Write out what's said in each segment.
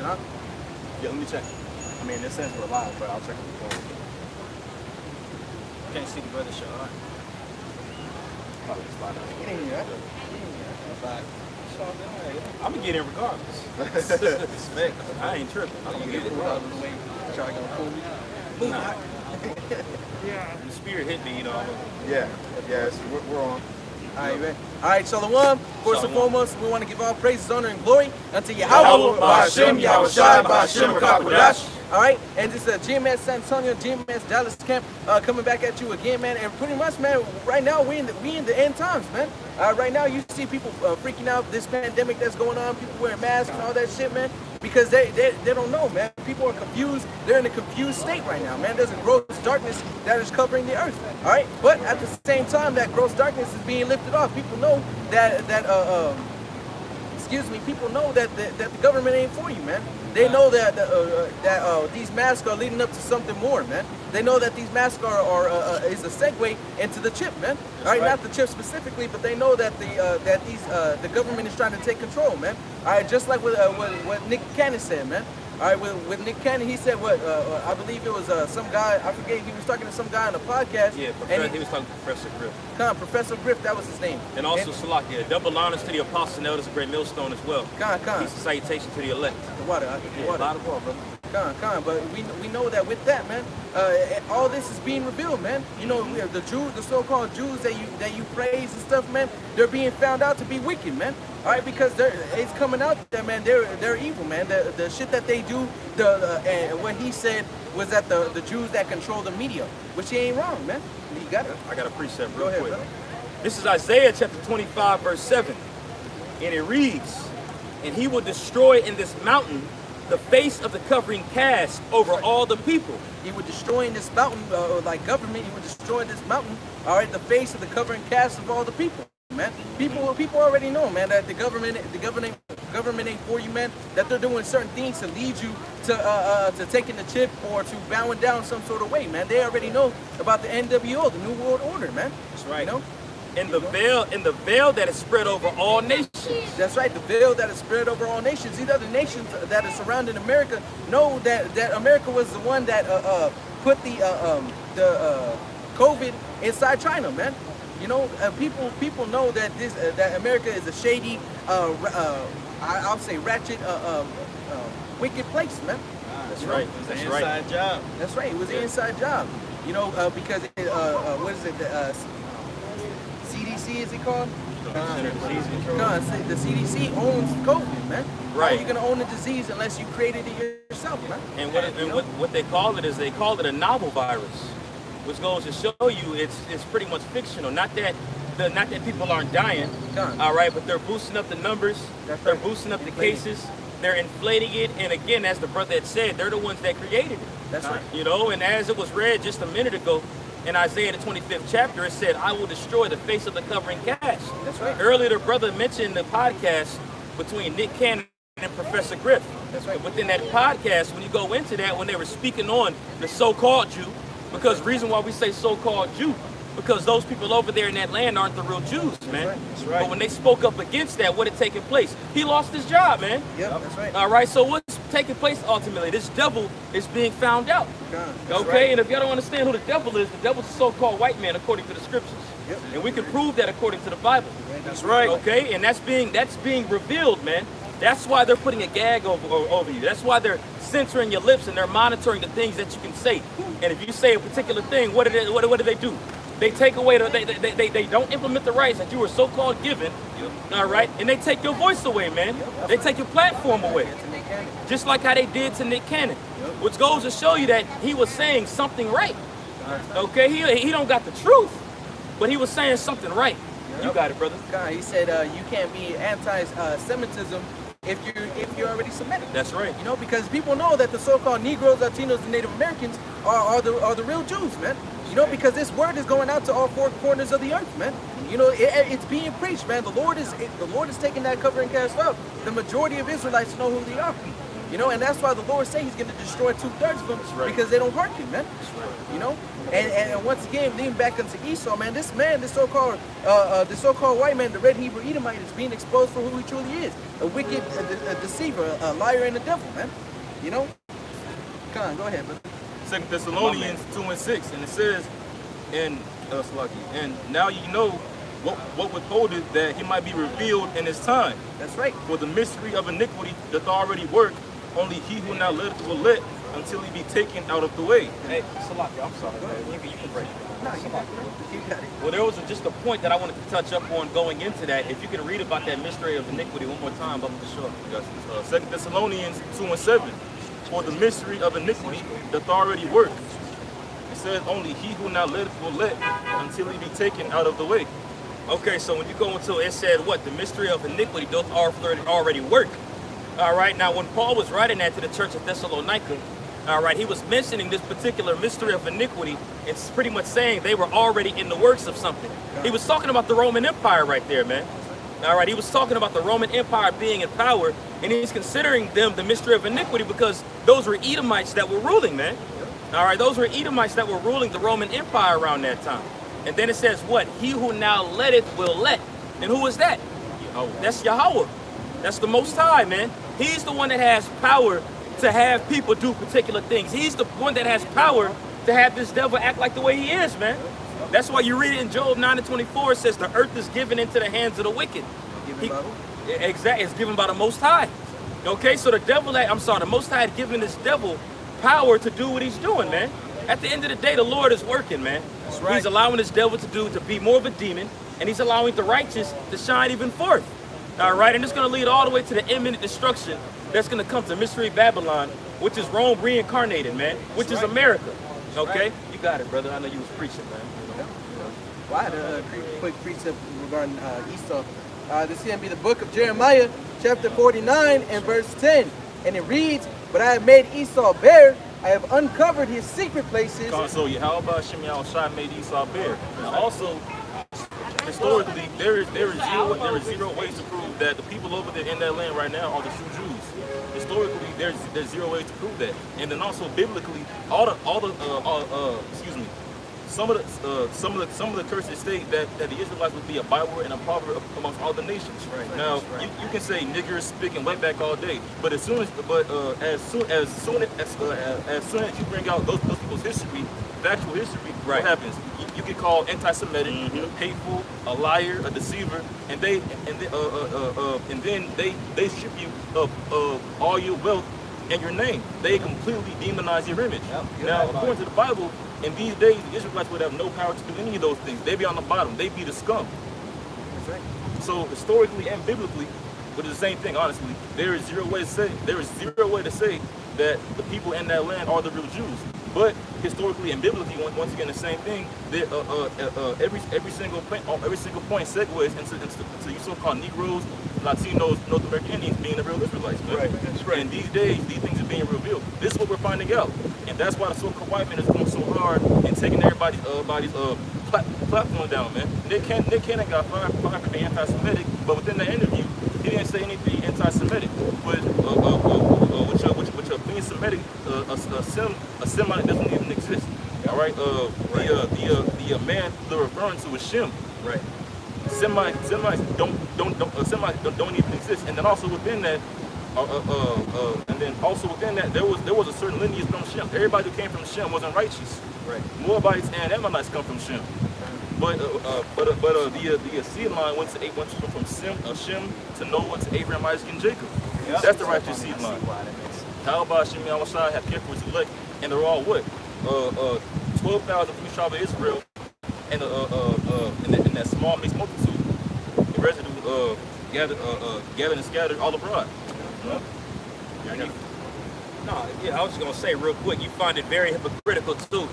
huh? Yeah, let me check. I mean, in this sense, we're live, but I'll check the phone. Can't see the brother show. All right. Probably just fine. Get in here, But I'm gonna get in regardless. respect. I ain't tripping. I'm gonna get it regardless of the way you try to go pull me. Nah. The spirit hit me, you know. Yeah, yes, we're on. All right, man. All right, Shalom. First and foremost, we want to give all praises, honor, and glory unto Yahweh, Ba'Hashem, Yahushai, Ba'Hashem, Kakodash. All right, and this is GMS San Antonio, GMS Dallas camp coming back at you again, man. And pretty much, man, right now we in the end times, man. Right now you see people freaking out this pandemic that's going on, people wearing masks and all that shit, man, because they don't know, man. People are confused. They're in a confused state right now, man. There's a gross darkness that is covering the earth, all right? But at the same time, that gross darkness is being lifted off. People know people know that the government ain't for you, man. They know that these masks are leading up to something more, man. They know that these masks is a segue into the chip, man. All right, not the chip specifically, but they know that the government is trying to take control, man. All right, just like what Nick Cannon said, man. All right, with Nick Cannon, he said what? I believe it was some guy. I forget. He was talking to some guy on a podcast. Yeah, he was talking to Professor Griff. Professor Griff, that was his name. And also Salakia, double honors to the Apostle and Elders, a great millstone as well. Peace and salutation to the elect. The water. A lot of water, brother. But we know that with that, man, all this is being revealed, man. You know, the Jews, the so-called Jews that you praise and stuff, man, they're being found out to be wicked, man. All right, because it's coming out there, man. They're evil, man. The shit that they do, and what he said was that the Jews that control the media, which he ain't wrong, man. You got it. I got a precept real Go ahead, quick. brother. This is Isaiah chapter 25, verse 7. And it reads, "And he will destroy in this mountain the face of the covering cast over all the people." He would destroy in this mountain, like government. He would destroy this mountain. All right, the face of the covering cast of all the people, man. People already know, man, that the government ain't for you, man. That they're doing certain things to lead you to taking the chip or to bowing down some sort of way, man. They already know about the NWO, the New World Order, man. That's right. You know? In the veil that is spread over all nations. That's right, the veil that is spread over all nations. These other nations that are surrounding America know that America was the one that put the COVID inside China, man. You know, people know that that America is a shady, I'll say ratchet, wicked place, man. That's right. It was That's an right. inside job. That's right. It was an inside job. You know, because what is it? The CDC is it called? The CDC owns COVID, man. How are Right. you gonna own the disease unless you created it yourself, man? And what they call it is they call it a novel virus, which goes to show you it's pretty much fictional. Not that people aren't dying, all right, but they're boosting up the numbers. That's They're right. boosting up the Inflating. cases. They're inflating it, and again, as the brother had said, they're the ones that created it. That's right. You know, and as it was read just a minute ago in Isaiah the 25th chapter, it said, "I will destroy the face of the covering cast." That's right. Earlier, the brother mentioned the podcast between Nick Cannon and Professor Griff. That's right. Within that podcast, when you go into that, when they were speaking on the so-called Jew, because reason why we say so-called Jew, because those people over there in that land aren't the real Jews, man. right. That's right. But when they spoke up against that, what had taken place? He lost his job, man. Yep, that's right. All right, so what's taking place ultimately? This devil is being found out. That's Okay, right. and if y'all don't understand who the devil is a so-called white man according to the scriptures. Yep. And we can prove that according to the Bible. That's right. Okay, and that's being revealed, man. That's why they're putting a gag over you. That's why they're censoring your lips and they're monitoring the things that you can say. And if you say a particular thing, what do they do? They take away they don't implement the rights that you were so-called given. All right, and they take your voice away, man. They take your platform away. Just like how they did to Nick Cannon, which goes to show you that he was saying something right. Okay, he don't got the truth, but he was saying something right. You got it, brother. God, he said you can't be anti-Semitism if you're already Semitic. That's right. You know, because people know that the so-called Negroes, Latinos, and Native Americans are the real Jews, man. You know, because this word is going out to all four corners of the earth, man. You know, it's being preached, man. The Lord is taking that covering cast up. The majority of Israelites know who they are. You know, and that's why the Lord said he's going to destroy 2/3 of them right. because they don't hearken, man. That's right. You know, and once again, leading back into Esau, man, this so-called white man, the red Hebrew Edomite, is being exposed for who he truly is, a wicked a deceiver, a liar and a devil, man. You know? Come on, go ahead, brother. 2 Thessalonians 2:6, and it says, and now you know what withholdeth that he might be revealed in his time. That's right. For the mystery of iniquity doth already work, only he who now letteth will let until he be taken out of the way. Hey, Salaki, I'm sorry, man. You can break. No, you got it. You got it. Well, there was just a point that I wanted to touch up on going into that. If you could read about that mystery of iniquity one more time, but for sure. 2 Thessalonians 2:7. For the mystery of iniquity doth already work. It says, only he who now letteth will let until he be taken out of the way. Okay, so when you go into it said what? The mystery of iniquity doth already work. All right, now when Paul was writing that to the church of Thessalonica, all right, he was mentioning this particular mystery of iniquity. It's pretty much saying they were already in the works of something. He was talking about the Roman Empire right there, man. All right, he was talking about the Roman Empire being in power, and he's considering them the mystery of iniquity because those were Edomites that were ruling, man. All right, those were Edomites that were ruling the Roman Empire around that time. And then it says what? He who now letteth will let. And who is that? Yahweh. That's Yahweh. That's the Most High, man. He's the one that has power to have people do particular things. He's the one that has power to have this devil act like the way he is, man. That's why you read it in Job 9:24. It says the earth is given into the hands of the wicked. Exactly, it's given by the Most High. Okay, so the Most High had given this devil power to do what he's doing, man. At the end of the day, the Lord is working, man. That's right. He's allowing this devil to be more of a demon, and he's allowing the righteous to shine even forth. All right, and it's going to lead all the way to the imminent destruction that's going to come to Mystery Babylon, which is Rome reincarnated, man, which is America. Okay, you got it, brother. I know you was preaching, man. Well, I had a quick precept regarding Esau. This is going to be the book of Jeremiah, chapter 49 and verse 10. And it reads, but I have made Esau bare, I have uncovered his secret places. So Yahweh Shem Shai made Esau bare. Now also, historically, there is zero ways to prove that the people over there in that land right now are the true Jews. Historically, there's zero ways to prove that. And then also biblically, some of the curses state that the Israelites would be a byword and a proverb amongst all the nations. Right. Now you can say nigger, spick, and wetback all day, but as soon as you bring out those people's history, factual history, what happens? You get called anti-Semitic, hateful, a liar, a deceiver, and then they strip you of all your wealth and your name. They completely demonize your image. Now, according to the Bible, in these days, the Israelites would have no power to do any of those things. They'd be on the bottom. They'd be the scum. That's right. So historically and biblically, which is the same thing, honestly, there is zero way to say that the people in that land are the real Jews. But historically and biblically, once again, the same thing. Every single point segues into you so-called Negroes, Latinos, North American Indians being the real Israelites. Man. Right, that's right. And these days, these things are being revealed. This is what we're finding out, and that's why the so-called white man is going so hard in taking everybody's platform down, man. Nick Cannon got fired for being anti-Semitic, but within the interview, he didn't say anything anti-Semitic. But being Semitic, a Semite doesn't even exist. All right. The man they're referring to is Shem. Right. Semites don't even exist. And then also within that, there was a certain lineage from Shem. Everybody who came from Shem wasn't righteous. Right. Moabites and Ammonites come from Shem. But the seed line went from Shem to Noah to Abraham, Isaac, and Jacob. Yep. That's the righteous seed line. How about Shem Yahushua have kept for his elect, and they're all what? 12,000 from the tribe of Israel, and in that small mixed multitude, the residue gathered and scattered all abroad. I was just gonna say real quick, you find it very hypocritical too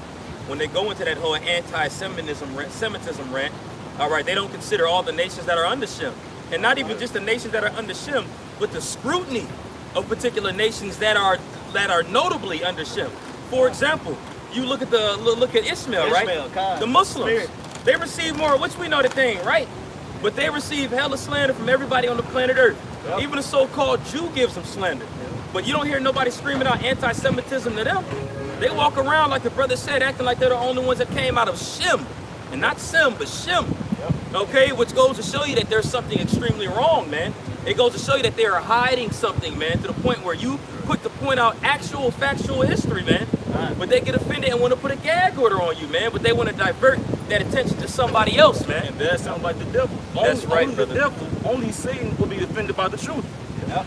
when they go into that whole anti-Semitism rant. All right, they don't consider all the nations that are under Shem, and not even just the nations that are under Shem, but the scrutiny of particular nations that are notably under Shem. For example, you look at Ishmael, right? The Muslims, they receive more, which we know the thing, right? But they receive hella slander from everybody on the planet Earth. Even the so-called Jew gives them slander. But you don't hear nobody screaming out anti-Semitism to them. They walk around, like the brother said, acting like they're the only ones that came out of Shem. And not Sem, but Shem. Okay, which goes to show you that there's something extremely wrong, man. It goes to show you that they are hiding something, man, to the point where you quick to point out actual factual history, man. But they get offended and want to put a gag order on you, man. But they want to divert that attention to somebody else, man. And that sounds like the devil. That's right, only brother. the devil, only Satan will be offended by the truth.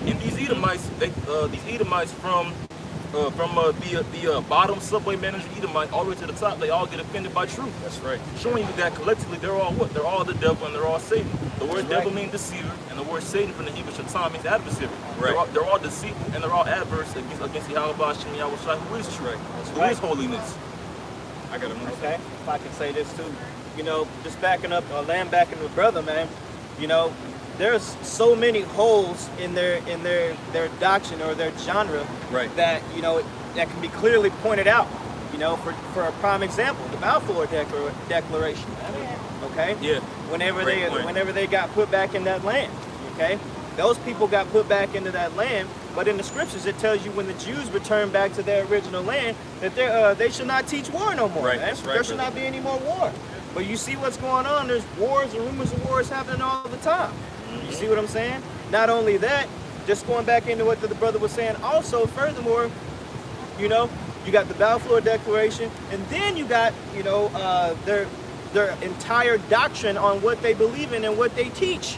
And these Edomites, from the bottom subway manager Edomite all the way to the top, they all get offended by truth. That's right. Showing you that collectively they're all what? They're all the devil and they're all Satan. The word devil means deceiver, and the word Satan from the Hebrew Shaitan means adversary. Right. They're all deceitful and they're all adverse against Yahweh Hashem Yahushua, who is true, who is holiness. I got a Okay, if I can say this too, you know, just backing up, land backing the brother, man. You know, there's so many holes in their doctrine or their genre, Right. that you know that can be clearly pointed out. You know, for a prime example, the Balfour Declaration. Okay. Yeah. Great point. Whenever they got put back in that land, okay, those people got put back into that land. But in the scriptures, it tells you when the Jews return back to their original land that they should not teach war no more. Right, Man. that's right, There should not be any more war. But you see what's going on. There's wars and rumors of wars happening all the time. You see what I'm saying? Not only that, just going back into what the brother was saying. Also, furthermore, you know, you got the Balfour Declaration, and then you got, you know, their entire doctrine on what they believe in and what they teach.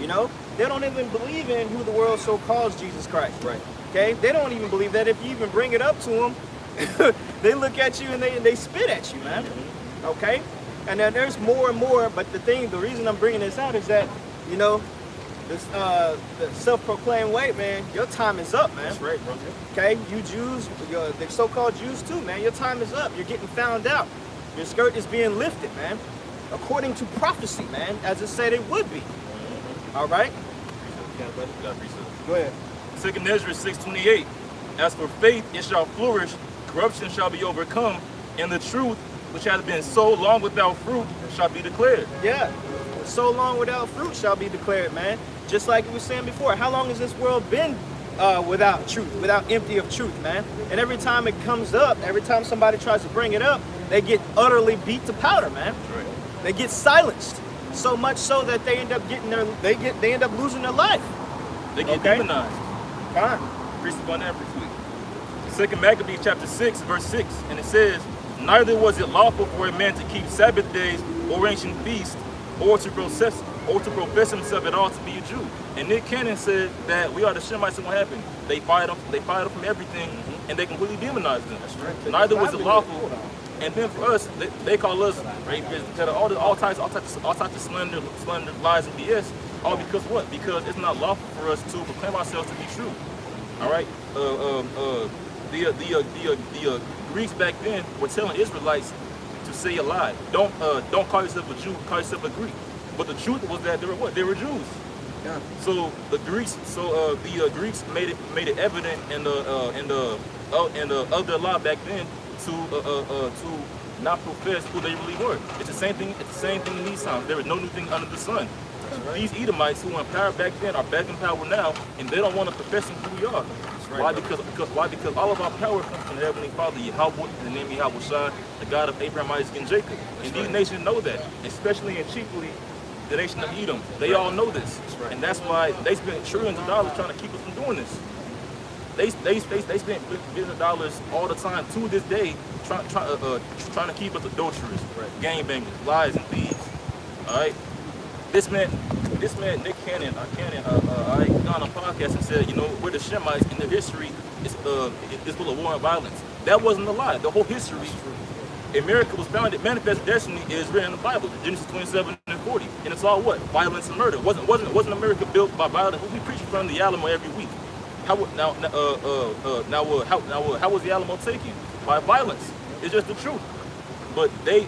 You know, they don't even believe in who the world so calls Jesus Christ. Right. Okay, they don't even believe that. If you even bring it up to them, they look at you and they spit at you, man. Okay, and then there's more and more. But the reason I'm bringing this out is that, you know, this the self-proclaimed white man, your time is up, man. That's right, bro. Okay, you Jews, the so-called Jews too, man. Your time is up. You're getting found out. Your skirt is being lifted, man, according to prophecy, man, as it said it would be. All right. Go ahead. 2nd Ezra 6:28. As for faith, it shall flourish, corruption shall be overcome, and the truth, which has been so long without fruit, shall be declared. Yeah. So long without fruit shall be declared, man. Just like we were saying before, how long has this world been without truth, without empty of truth, man? And every time it comes up, every time somebody tries to bring it up, they get utterly beat to powder, man. Right. They get silenced, so much so that they end up they end up losing their life. They get Okay. demonized. Fine. Priest upon that briefly. 2nd Maccabees chapter 6, verse 6, and it says, neither was it lawful for a man to keep Sabbath days or ancient feasts, or to profess himself at all to be a Jew. And Nick Cannon said that we are the Shemites, and what happened? They fired them from everything, and they completely demonized them. That's right. Neither was it lawful. And then for us, they call us rapists, all types of slander, lies, and BS. All because what? Because it's not lawful for us to proclaim ourselves to be true. All right. The Greeks back then were telling Israelites to say a lie. Don't call yourself a Jew. Call yourself a Greek. But the truth was that they were what? They were Jews. Yeah. So the Greeks made it evident in the of their law back then to not profess who they really were. It's the same thing. It's the same thing in these times. There is no new thing under the sun. These Edomites who were in power back then are back in power now, and they don't want to profess who we are. Right, why? Because all of our power comes from the Heavenly Father, Yahweh, the name Yahweh Shai, the God of Abraham, Isaac, and Jacob. And these nations know that, especially and chiefly the nation of Edom. They all know this, and that's why they spent trillions of dollars trying to keep us from doing this. They spent billions of dollars all the time to this day trying to keep us adulterers, gangbangers, lies, and thieves. All right. This man, Nick Cannon, I got on a podcast and said, you know, we're the Shemites, and their history is full of war and violence. That wasn't a lie. The whole history, America was founded. Manifest Destiny is written in the Bible, Genesis 27 and 40, and it's all what? Violence and murder. Wasn't America built by violence? We preach from the Alamo every week. How was the Alamo taken? By violence. It's just the truth. But the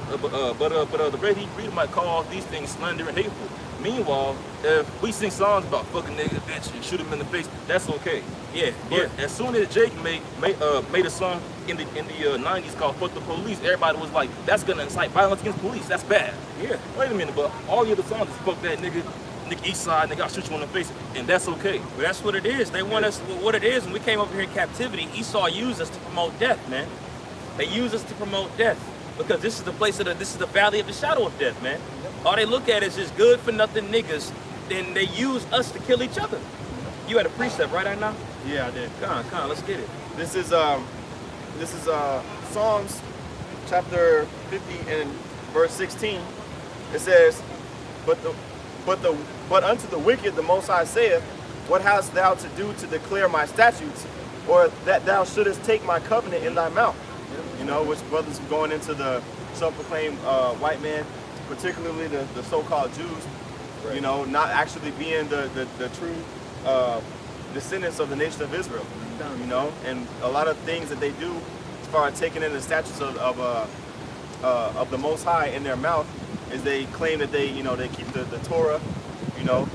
Red Reader might call these things slander and hateful. Meanwhile, if we sing songs about fucking nigga, bitch, and shoot him in the face, that's okay. Yeah, But as soon as Jake made a song in the 90s called "Fuck the Police," everybody was like, "That's gonna incite violence against police. That's bad." Yeah. Wait a minute, but all the other songs is "Fuck that nigga," nigga east side, nigga, I'll shoot you in the face, and that's okay. But that's what it is. They want us, what it is, when we came over here in captivity, Esau used us to promote death, man. They use us to promote death because this is the place of this is the valley of the shadow of death, man. All they look at is just good for nothing niggas. Then they use us to kill each other. You had a precept, right, now? Yeah, I did. Come on, let's get it. This is Psalms chapter 50 and verse 16. It says, but unto the wicked the Most High saith, what hast thou to do to declare my statutes, or that thou shouldest take my covenant in thy mouth? You know, which brothers are going into the self-proclaimed white man, particularly the so-called Jews, you know, not actually being the true descendants of the nation of Israel, you know, and a lot of things that they do as far as taking in the statutes of the Most High in their mouth is they claim that they, you know, they keep the Torah, you know,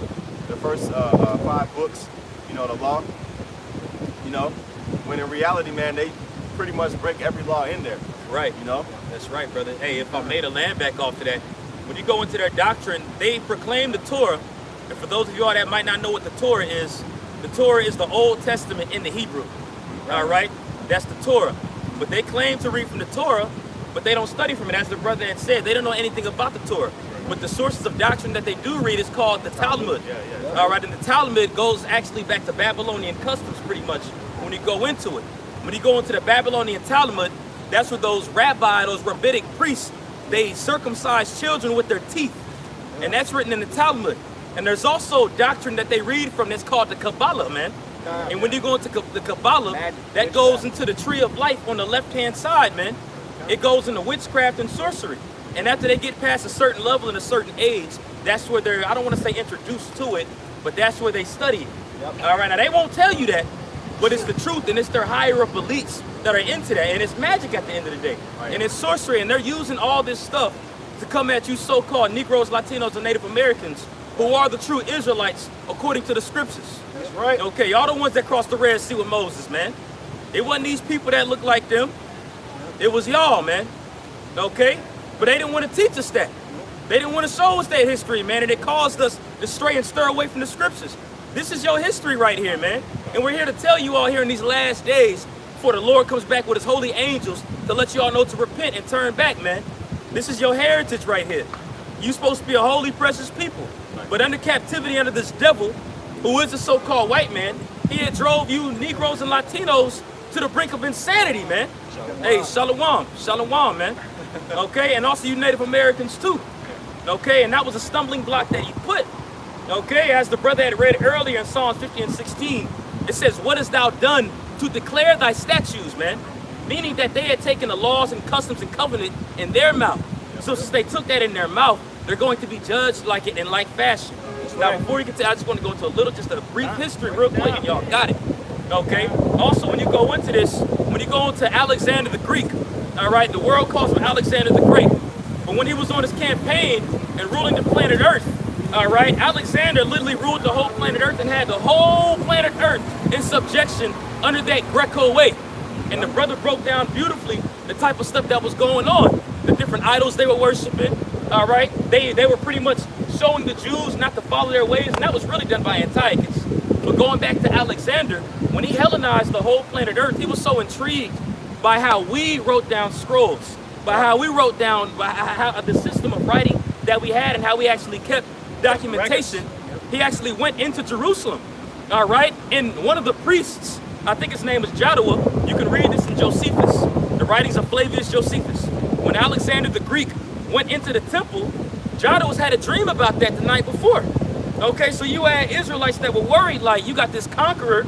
the first 5 books, you know, the law, you know, when in reality, man, they pretty much break every law in there. Right. You know? That's right, brother. Hey, if I made a land back off of that, when you go into their doctrine, they proclaim the Torah. And for those of y'all that might not know what the Torah is the Old Testament in the Hebrew. All right? That's the Torah. But they claim to read from the Torah, but they don't study from it. As the brother had said, they don't know anything about the Torah. But the sources of doctrine that they do read is called the Talmud. All right, and the Talmud goes actually back to Babylonian customs pretty much when you go into it. When you go into the Babylonian Talmud, that's where those rabbinic priests, they circumcise children with their teeth. And that's written in the Talmud. And there's also doctrine that they read from that's called the Kabbalah, man. And when you go into the Kabbalah, that goes into the tree of life on the left-hand side, man. It goes into witchcraft and sorcery. And after they get past a certain level and a certain age, that's where they're, I don't want to say introduced to it, but that's where they study it. All right, now they won't tell you that, but it's the truth, and it's their higher up elites that are into that, and it's magic at the end of the day. And it's sorcery, and they're using all this stuff to come at you so-called Negroes, Latinos, and Native Americans who are the true Israelites according to the scriptures. That's right. Okay, y'all the ones that crossed the Red Sea with Moses, man. It wasn't these people that looked like them. It was y'all, man. Okay? But they didn't want to teach us that. They didn't want to show us that history, man, and it caused us to stray and stir away from the scriptures. This is your history right here, man. And we're here to tell you all here in these last days before the Lord comes back with his holy angels to let you all know to repent and turn back, man. This is your heritage right here. You're supposed to be a holy, precious people. But under captivity under this devil, who is a so-called white man, he had drove you Negroes and Latinos to the brink of insanity, man. Hey, shalom, shalom, man. Okay, and also you Native Americans too. Okay, and that was a stumbling block that he put. Okay, as the brother had read earlier in Psalms 50 and 16, it says, what hast thou done to declare thy statutes, man? Meaning that they had taken the laws and customs and covenant in their mouth. So since they took that in their mouth, they're going to be judged like it in like fashion. Now, before you can tell, I just want to go into just a brief history real quick, and y'all got it. Okay? Also, when you go into this, when you go into Alexander the Greek, all right, the world calls him Alexander the Great. But when he was on his campaign and ruling the planet Earth, all right, Alexander literally ruled the whole planet Earth and had the whole planet Earth in subjection under that Greco way. And the brother broke down beautifully the type of stuff that was going on, the different idols they were worshiping, all right? They were pretty much showing the Jews not to follow their ways, and that was really done by Antiochus. But going back to Alexander, when he Hellenized the whole planet Earth, he was so intrigued by how we wrote down scrolls, by how we wrote down, by how the system of writing that we had and how we actually kept documentation. He actually went into Jerusalem, all right? And one of the priests, I think his name is Jadua, you can read this in Josephus, the writings of Flavius Josephus. When Alexander the Greek went into the temple, Jadua had a dream about that the night before. Okay, so you had Israelites that were worried, like you got this conqueror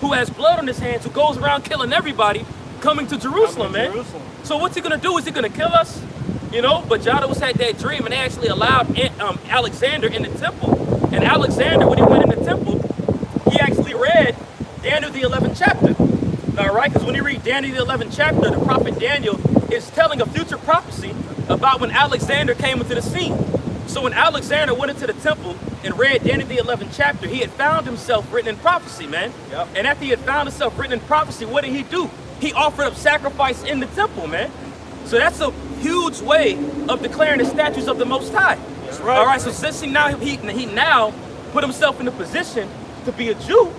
who has blood on his hands, who goes around killing everybody, coming to Jerusalem, man. So what's he gonna do? Is he gonna kill us? You know, but Jadua had that dream, and they actually allowed Alexander in the temple. And Alexander, when he went in the temple, he actually read Daniel the 11th chapter. All right, because when you read Daniel the 11th chapter, the prophet Daniel is telling a future prophecy about when Alexander came into the scene. So when Alexander went into the temple and read Daniel the 11th chapter, he had found himself written in prophecy, man. Yep. And after he had found himself written in prophecy, what did he do? He offered up sacrifice in the temple, man. So that's a huge way of declaring the statutes of the Most High. right. All right. So since he now put himself in the position to be a Jew,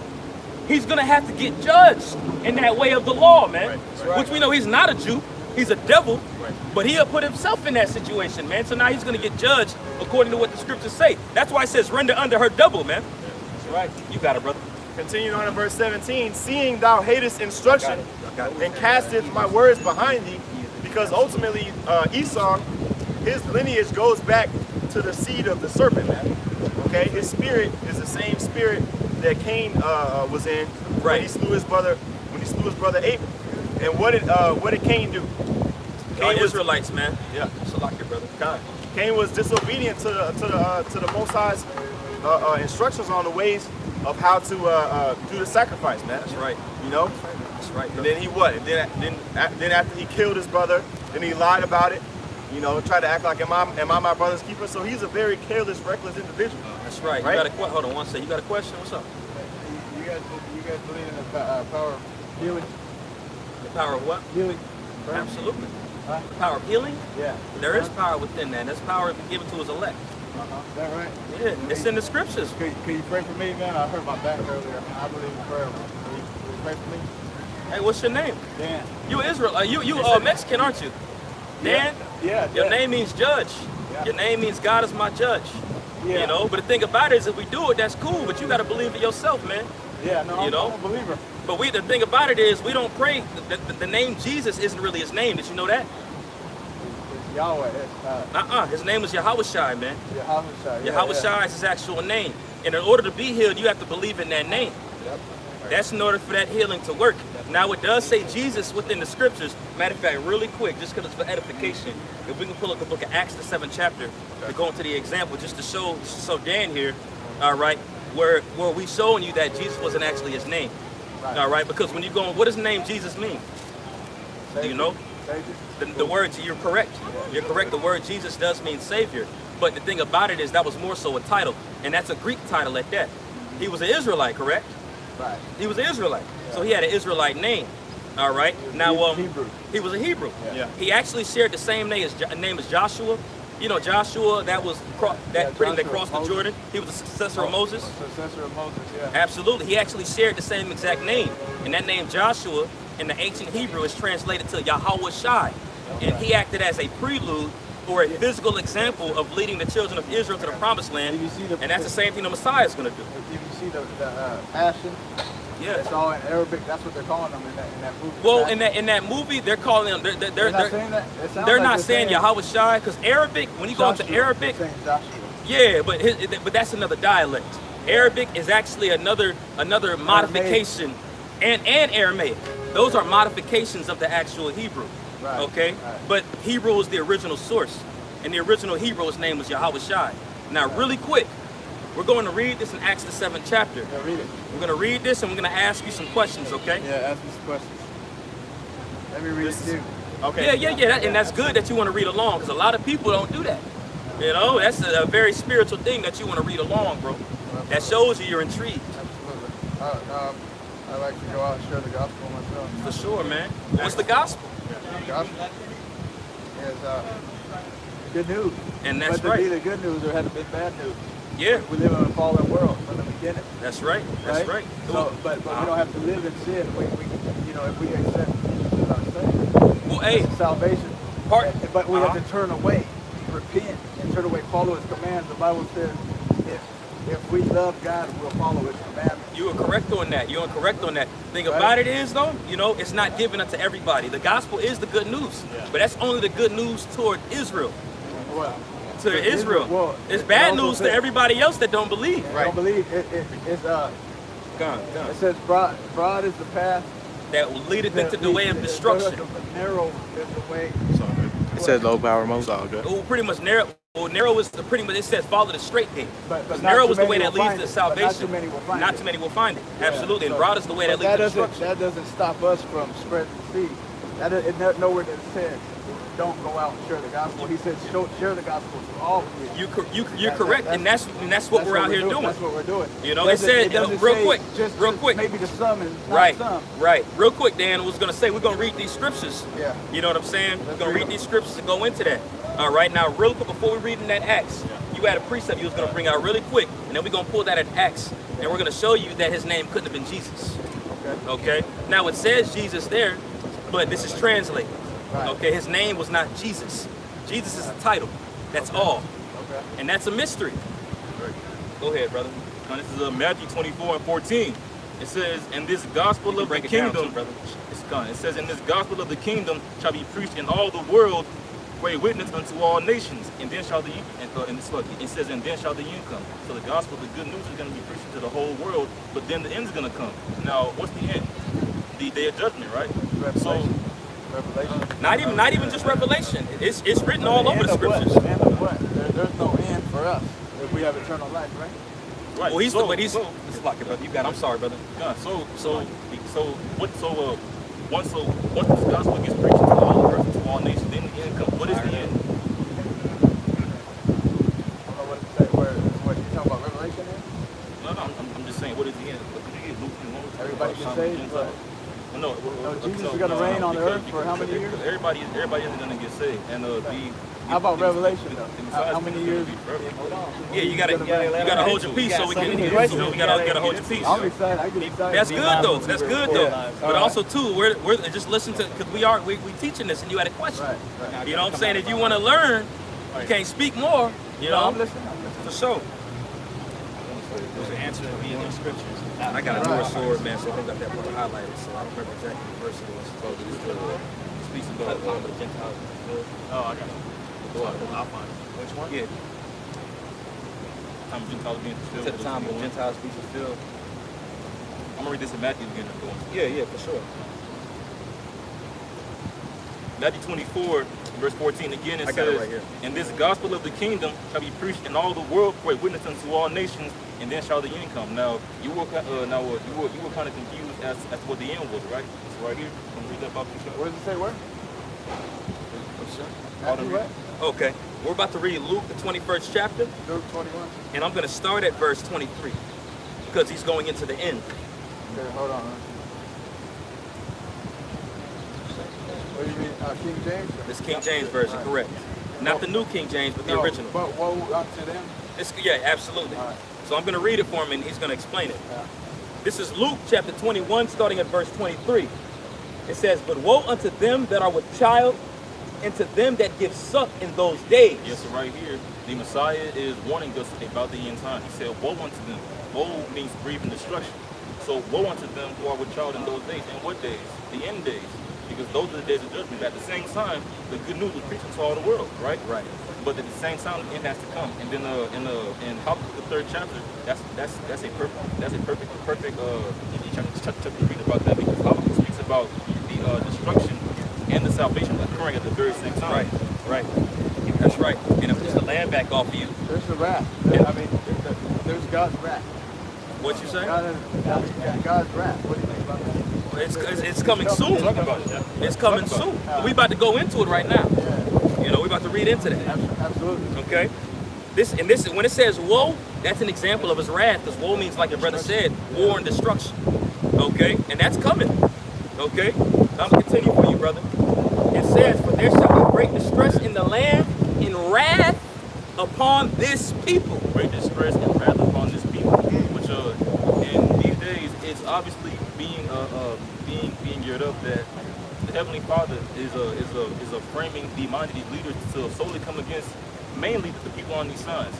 he's gonna have to get judged in that way of the law, man. Right. Which we know he's not a Jew. He's a devil, but he'll put himself in that situation, man. So now he's going to get judged according to what the scriptures say. That's why it says render under her double, man. That's right. You got it, brother. Continuing on in verse 17, seeing thou hatest instruction and casteth my words behind thee, because ultimately Esau, his lineage goes back to the seed of the serpent, man. Okay, his spirit is the same spirit that Cain was in when he slew his brother. Abel. And what did Cain do? Cain Israelites, man. Yeah. Salak your brother. God. Cain was disobedient to the Most High's instructions on the ways of how to do the sacrifice, man. That's right. You know. That's right. And then he what? And then after he killed his brother, then he lied about it. You know, tried to act like am I my brother's keeper? So he's a very careless, reckless individual. That's right. Right? You got a hold on one second. You got a question? What's up? You guys believe in the power of healing? The power of what? Healing. Absolutely. Huh? The power of healing. Yeah. There is power within that. There's power given to his elect. Is that right? Yeah, it's in the scriptures. Could you pray for me, man? I hurt my back earlier. I believe in prayer. Will you pray for me? Hey, what's your name? Dan. You Israel. You Mexican, aren't you? Dan. Yeah. Your name means judge. Yeah. Your name means God is my judge. Yeah. You know, but the thing about it is if we do it, that's cool, but you got to believe it yourself, man. Yeah, no, You know? I'm a believer. But the thing about it is we don't pray. The name Jesus isn't really his name. Did you know that? It's Yahweh. It's His name was Yahweh Shai, man. Yahweh. Yahweh Shai is his actual name. And in order to be healed, you have to believe in that name. Yep. That's in order for that healing to work. Now, it does say Jesus within the scriptures. Matter of fact, really quick, just because it's for edification, if we can pull up the book of Acts, the 7th chapter, to go into the example, just to show Dan here, all right, where we showing you that Jesus wasn't actually his name. Right. All right, because when you go, what does the name Jesus mean? Do you know? Savior. The word, you're correct. You're correct. The word Jesus does mean Savior. But the thing about it is that was more so a title. And that's a Greek title at that. He was an Israelite, correct? Right. He was an Israelite. So he had an Israelite name. All right. Now, Hebrew. he was a Hebrew. Yeah. He actually shared the same name as Joshua. You know, Joshua, that Joshua, crossed the Moses. Jordan. He was the successor of Moses. Successor of Moses, yeah. Absolutely. He actually shared the same exact name. And that name Joshua in the ancient Hebrew is translated to Yahweh Shai. And he acted as a prelude or a physical example of leading the children of Israel to the promised land. You see And that's the same thing the Messiah is going to do. If you see the passion, Yeah. it's all in Arabic. That's what they're calling them in that movie. Well, Passion. in that movie, they're calling them. They're not saying that. It sounds They're like not saying Yahweh Shai because Arabic. When you go into Joshua. Arabic, They're saying Joshua. yeah, but that's another dialect. Arabic is actually another modification, and Aramaic. Those are modifications of the actual Hebrew. Right. Okay, Right. but Hebrew is the original source, and the original Hebrew's name was Yahweh Shai. Now, really quick, we're going to read this in Acts the 7th chapter. Yeah, read it. We're going to read this and we're going to ask you some questions, okay? Yeah, ask me some questions. Let me read it too. Okay. Yeah. And that's good that you want to read along because a lot of people don't do that. You know, that's a very spiritual thing that you want to read along, bro. That shows you're intrigued. Absolutely. I like to go out and share the gospel myself. For sure, man. What's the gospel? The gospel is good news. And that's but to be right. the good news, there had to be bad news. Yeah, We live in a fallen world from the beginning. that's right. That's right. So, but we don't have to live in sin. We if we accept Jesus as our Savior, Well, hey, salvation. part. But we have to turn away, repent, and turn away, follow His commands. The Bible says, if we love God, we'll follow His commandments. You are correct on that. You are correct on that. Thing Right. about it is, though, you know, it's not given unto everybody. The gospel is the good news, but that's only the good news toward Israel. Well, To Israel, well, it's it bad also news to says- everybody else that don't believe. I don't believe it's Gone. it says broad is the path. That leadeth into the way of destruction. Narrow is the way. It says low power mode. Oh, pretty much narrow. Well, narrow is the pretty much. It says follow the straight gate. But not narrow too is the way many that will leads find to it. But salvation. not too many will find Not it. too many will find it. Yeah, Absolutely. And so- broad is the way that but leads to doesn't destruction. that doesn't stop us from spreading the seed. Nowhere that it says don't go out and share the gospel. He said share the gospel to all people. You're correct, and that's what we're out here doing. That's what we're doing. You know, it said doesn't real say quick, just maybe to some and not Right, some. right. Real quick, Dan was gonna say we're gonna read these scriptures. Yeah. You know what I'm saying? We're Let's gonna read read them. these scriptures and go into that. All right. Now, real quick before we read in that Acts, you you had a precept you was going to bring out really quick, and then we're going to pull that at Acts, and we're going to show you that his name couldn't have been Jesus. Okay? Now, it says Jesus there, but this is translated. Right. Okay? His name was not Jesus. Jesus is a title. That's all. Okay. And that's a mystery. Go ahead, brother. Now, this is Matthew 24:14. It says, "In this gospel of the break it down, kingdom, too, brother. It says, "In this gospel of the kingdom shall be preached in all the world for a witness unto all nations, and then shall the it says, and then shall the end come." So the gospel, the good news, is going to be preached to the whole world, but then the end is going to come. Now, what's the end? The day of judgment, right? Revelation. Revelation. Not even just Revelation. It's written all over the scriptures. The end of what? There's no end for us if we have eternal life, right? Right. Well, so, it's like it, brother. You got it. I'm sorry, brother. Yeah, once this gospel gets preached to all the earth, to all nations, then the end comes. What is the end? I don't know what to say. What you talking about? Revelation? No, I'm just saying, what is the end? Everybody gets saved, but No, Jesus is gonna reign on the earth for how many years? Everybody isn't gonna get saved, and how about Revelation though? How many years? Yeah, you gotta hold your peace so we can. So we gotta hold your peace. I'm excited. I get excited. That's good though. That's good though. Yeah. But also too, we're just listen to, because we teaching this, and you had a question. Right. You know what I'm saying? If you want to learn, you can't speak more. You know, I'm listening. for sure. There's an answer to be in the scriptures. I got a newer sword, man, so I got that part highlighted, so I don't remember exactly the verse it was. Speaks about the time of the Gentiles. Oh, I got it. I'll find it. Which one? Yeah. Time of Gentiles being fulfilled. To the time of Gentiles be fulfilled. I'm gonna read this in Matthew again. Yeah, for sure. Matthew 24, verse 14 again, it I got it says, right here. "And this gospel of the kingdom shall be preached in all the world for a witness unto all nations, and then shall the end come." Now you were kind of confused as to what the end was, right? It's right here. Can you read that about Where does it say where? Matthew what? Okay, we're about to read Luke, the 21st chapter, Luke 21. and I'm going to start at verse 23 because he's going into the end. Okay, hold on. What do you mean? King James? This King James version, correct? Not the new King James, but the original. But woe unto them. Yeah, absolutely. All right. So I'm going to read it for him, and he's going to explain it. Yeah. This is Luke chapter 21, starting at verse 23. It says, "But woe unto them that are with child, and to them that give suck in those days." Yes, so right here, the Messiah is warning us about the end time. He said, "Woe unto them." Woe means grief and destruction. So woe unto them who are with child in those days. And what days? The end days. Because those are the days of judgment. At the same time, the good news was preached to all the world, right? Right. But at the same time, the end has to come. And then in Habakkuk, the 3rd chapter, that's a perfect chapter to read about that, because Habakkuk speaks about the destruction and the salvation occurring at the very same time. Right. That's right. And if it's the land back off of you, There's the wrath. There's God's wrath. what you say? God's wrath. What do you think about that? It's coming soon. Talk about it, Jeff. It's coming soon. We about to go into it right now. Yeah, You know, we about to read into that. absolutely. Okay. This when it says woe, that's an example of his wrath, because woe means, like your brother said, war and destruction. Okay, and that's coming. Okay, I'm gonna continue for you, brother. It says, "For there shall be great distress in the land, in wrath upon this people." Great distress and wrath upon this people, which in these days it's obviously being geared up that the Heavenly Father is framing the mind of these leaders to solely come against mainly the people on these signs,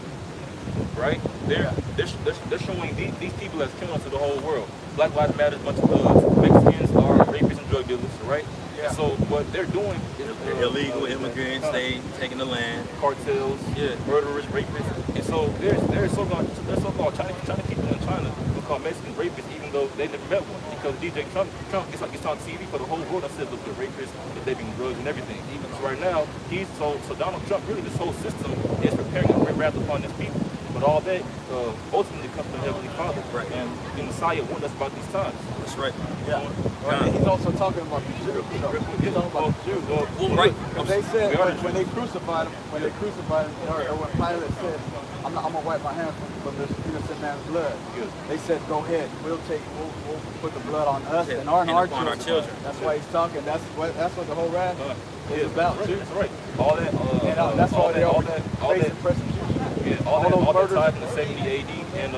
right? They're showing these people as criminals to the whole world. Black Lives Matter, bunch of thugs, Mexicans are rapists and drug dealers, right? Yeah. So what they're doing is Illegal immigrants, they taking the land. cartels, murderers, rapists, and so they're so-called Chinese people in China who call Mexicans rapists, even though they never met one. Because DJ Trump gets on TV for the whole world and says, look, they're rapists, they're taking drugs and everything. So right now, so Donald Trump, really this whole system is preparing a great wrath upon his people. But all that ultimately comes from the Heavenly Father, Right. And the Messiah warned us about these times. That's right. Yeah. And he's also talking about the Jews. He's talking about the Jews. Well, right. Because they said when they crucified him, or when Pilate said, I'm gonna wipe my hands from this innocent man's blood. Good. They said, go ahead, we'll put the blood on us and our upon our children. children. That's why he's talking. That's what the whole wrath is about too. That's right. All that. And that's why they're all facing that. persecution. Yeah, all that ties in the 70 AD and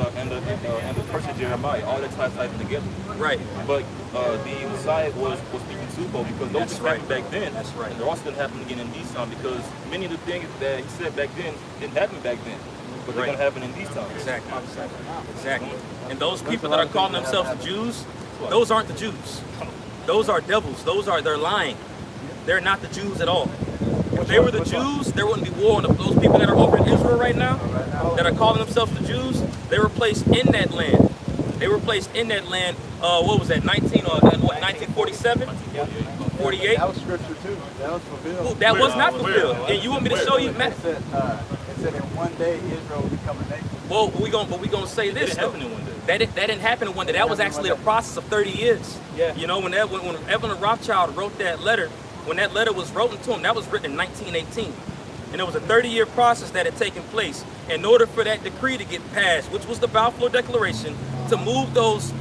the person Jeremiah, all that ties together. Right. But the Messiah was speaking twofold because those things happened back then. That's right. And they're also going to happen again in these times because many of the things that he said back then didn't happen back then, but they're going to happen in these times. Exactly. Exactly. And those people that are calling themselves the Jews, those aren't the Jews. Those are devils. They're lying. They're not the Jews at all. If they were the Jews, there wouldn't be war on them. Those people that are over in Israel right now, that are calling themselves the Jews, they were placed in that land. They were placed in that land, what was that, 1947? 48? That was scripture too. That was fulfilled. That was not fulfilled. And you want me to show you, Matt? It said in one day Israel will become a nation. Well, we gonna say this. It didn't happen in one day. That didn't happen in one day. That was actually a process of 30 years. Yeah. You know, when Evelyn Rothschild wrote that letter, when that letter was written to him, that was written in 1918. And it was a 30-year process that had taken place in order for that decree to get passed, which was the Balfour Declaration, to move those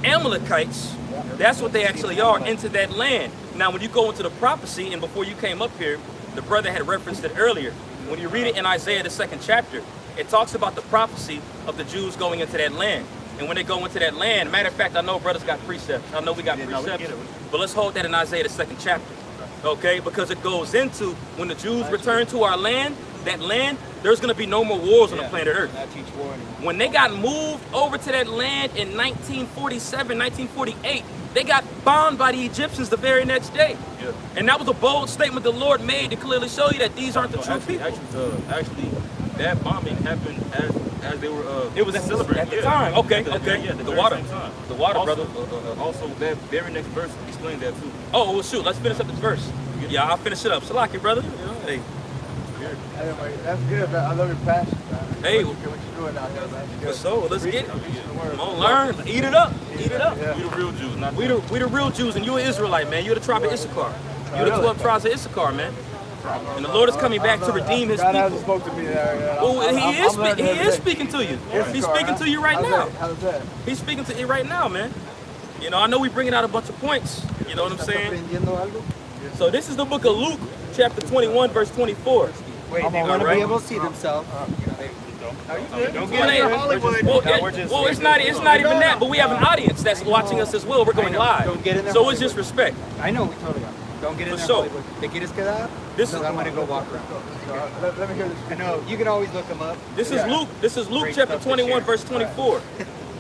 Amalekites, that's what they actually are, into that land. Now, when you go into the prophecy, and before you came up here, the brother had referenced it earlier. When you read it in Isaiah, the 2nd chapter, it talks about the prophecy of the Jews going into that land. And when they go into that land, matter of fact, I know brothers got precepts. I know we got precepts, but let's hold that in Isaiah, the 2nd chapter. Okay, because it goes into when the Jews return to our land, that land, there's going to be no more wars on the planet Earth. When they got moved over to that land in 1947, 1948, they got bombed by the Egyptians the very next day. Yeah. And that was a bold statement the Lord made to clearly show you that these aren't the true people. Actually, that bombing happened as they were It was celebrating at the time. Okay, At the very water. same time. The water, also, brother. Also, that very next verse explained that too. Oh, well, shoot, let's finish up this verse. Yeah, I'll finish it up. Salaki, brother. You know, hey. Anyway, that's good, man. I love your passion, man. Hey, what you're doing out there, man. For sure, let's get it. Come on, learn. Eat it up. Eat it up. Yeah. We the real Jews, not We the real Jews, and you're an Israelite, man. You're the tribe of Issachar. You're the 12 tribes of Issachar, man. And the Lord is coming back to redeem His God hasn't people. spoke to me there. Oh, He is learning every day. speaking to you. Issachar, He's speaking to you right How's now. that? How's that? He's speaking to you right now, man. You know, I know we bringing out a bunch of points. You know what I'm saying? So this is the book of Luke, chapter 21, verse 24. Wait, they want to be able to see themselves. Don't get into Hollywood. Well, it's not even that, but we have an audience that's watching us as well. We're going live. Don't get in there. So it's just respect. I know, we totally are. Don't get in For there. sure. Hollywood. ¿Te quieres quedar? This No, is- I'm going to go walk around. Let me hear this. I know, you can always look them up. This is Luke. This is Luke Great chapter stuff to 21, share. verse 24.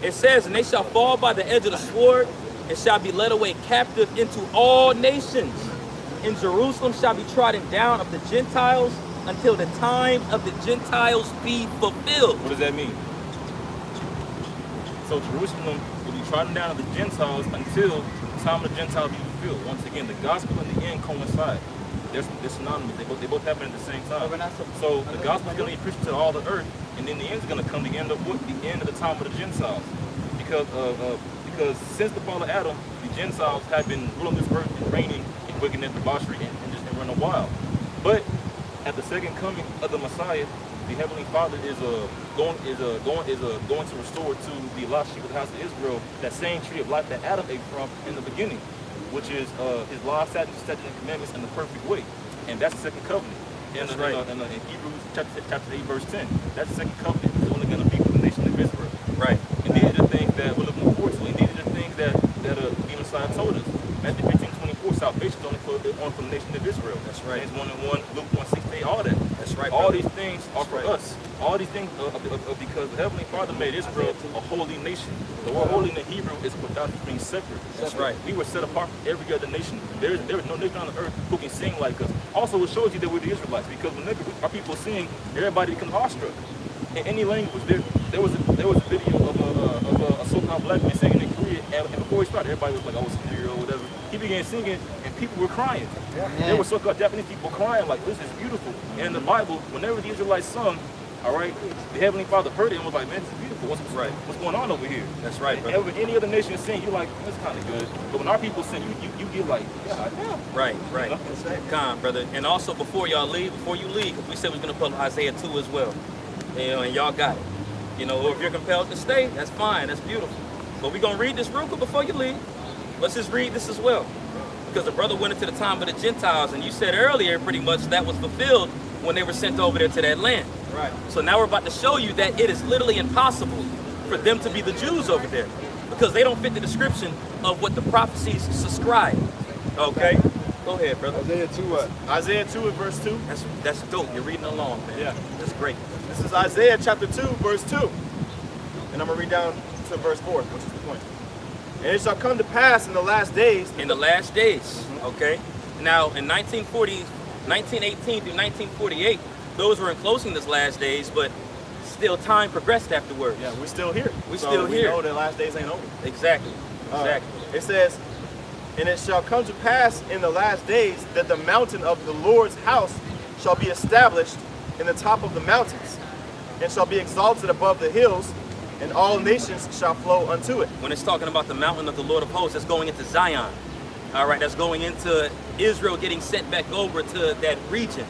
It says, "And they shall fall by the edge of the sword, and shall be led away captive into all nations. And Jerusalem shall be trodden down of the Gentiles until the time of the Gentiles be fulfilled." What does that mean? So Jerusalem will be trodden down of the Gentiles until the time of the Gentiles be fulfilled. Once again, the gospel and the end coincide. They're synonymous. They both happen at the same time. So the gospel is going to be preached to all the earth, and then the end is going to come. The end of what? The end of the time of the Gentiles. Because since the fall of Adam, the Gentiles have been ruling this earth and reigning in wickedness, debauchery, and just running wild. But at the second coming of the Messiah, the Heavenly Father is going to restore to the lost sheep of the house of Israel that same tree of life that Adam ate from in the beginning, which is His law, statutes, and commandments in the perfect way, and that's the second covenant. In Hebrews chapter 8, verse 10, that's the second covenant. It's only going to be for the nation of Israel. Right. And these are the things that we're looking forward to, and these are the things that the Messiah told us. Matthew 15:24, salvation is only for the nation of Israel. That's right. James 1:1, Luke 1:16, all that. That's right, All brother. these things are for us. All these things are because the Heavenly Father made Israel a holy nation. The word holy in the Hebrew is without being separate. That's right. We were set apart from every other nation. There is no nation on the earth who can sing like us. Also, it shows you that we're the Israelites, because whenever our people sing, everybody becomes awestruck. In any language, there was a video of a so-called black man singing in Korea, and before he started, everybody was like, "Oh, it's a or whatever." He began singing, and people were crying. There were so-called Japanese people crying, like, "This is beautiful." And in the Bible, whenever the Israelites sung, all right, the Heavenly Father heard it and was like, "Man, this is beautiful. What's going on over here?" That's right, And brother. whenever any other nation sing, you're like, "That's kind of good." But when our people sing, you get like, "Yeah, Right. Con, brother. And also, before you leave, because we said we are going to put Isaiah 2 as well. You know, and y'all got it. You know, or if you're compelled to stay, that's fine. That's beautiful. But we're going to read this real quick before you leave. Let's just read this as well. Because the brother went into the time of the Gentiles, and you said earlier pretty much that was fulfilled when they were sent over there to that land. Right. So now we're about to show you that it is literally impossible for them to be the Jews over there because they don't fit the description of what the prophecies subscribe. Okay? Go ahead, brother. Isaiah 2 what? Isaiah 2 and verse 2. That's dope. You're reading along, man. Yeah. That's great. This is Isaiah chapter 2, verse 2. And I'm going to read down to verse 4, which is the point. And it shall come to pass in the last days. In the last days, okay? Now, in 1918 through 1948, those were enclosing this last days, but still time progressed afterwards. Yeah, we're still here. We're So still we here. know the last days ain't over. Exactly. Exactly. It says, and it shall come to pass in the last days that the mountain of the Lord's house shall be established in the top of the mountains, and shall be exalted above the hills, and all nations shall flow unto it. When it's talking about the mountain of the Lord of hosts, that's going into Zion. All right, that's going into Israel getting sent back over to that region.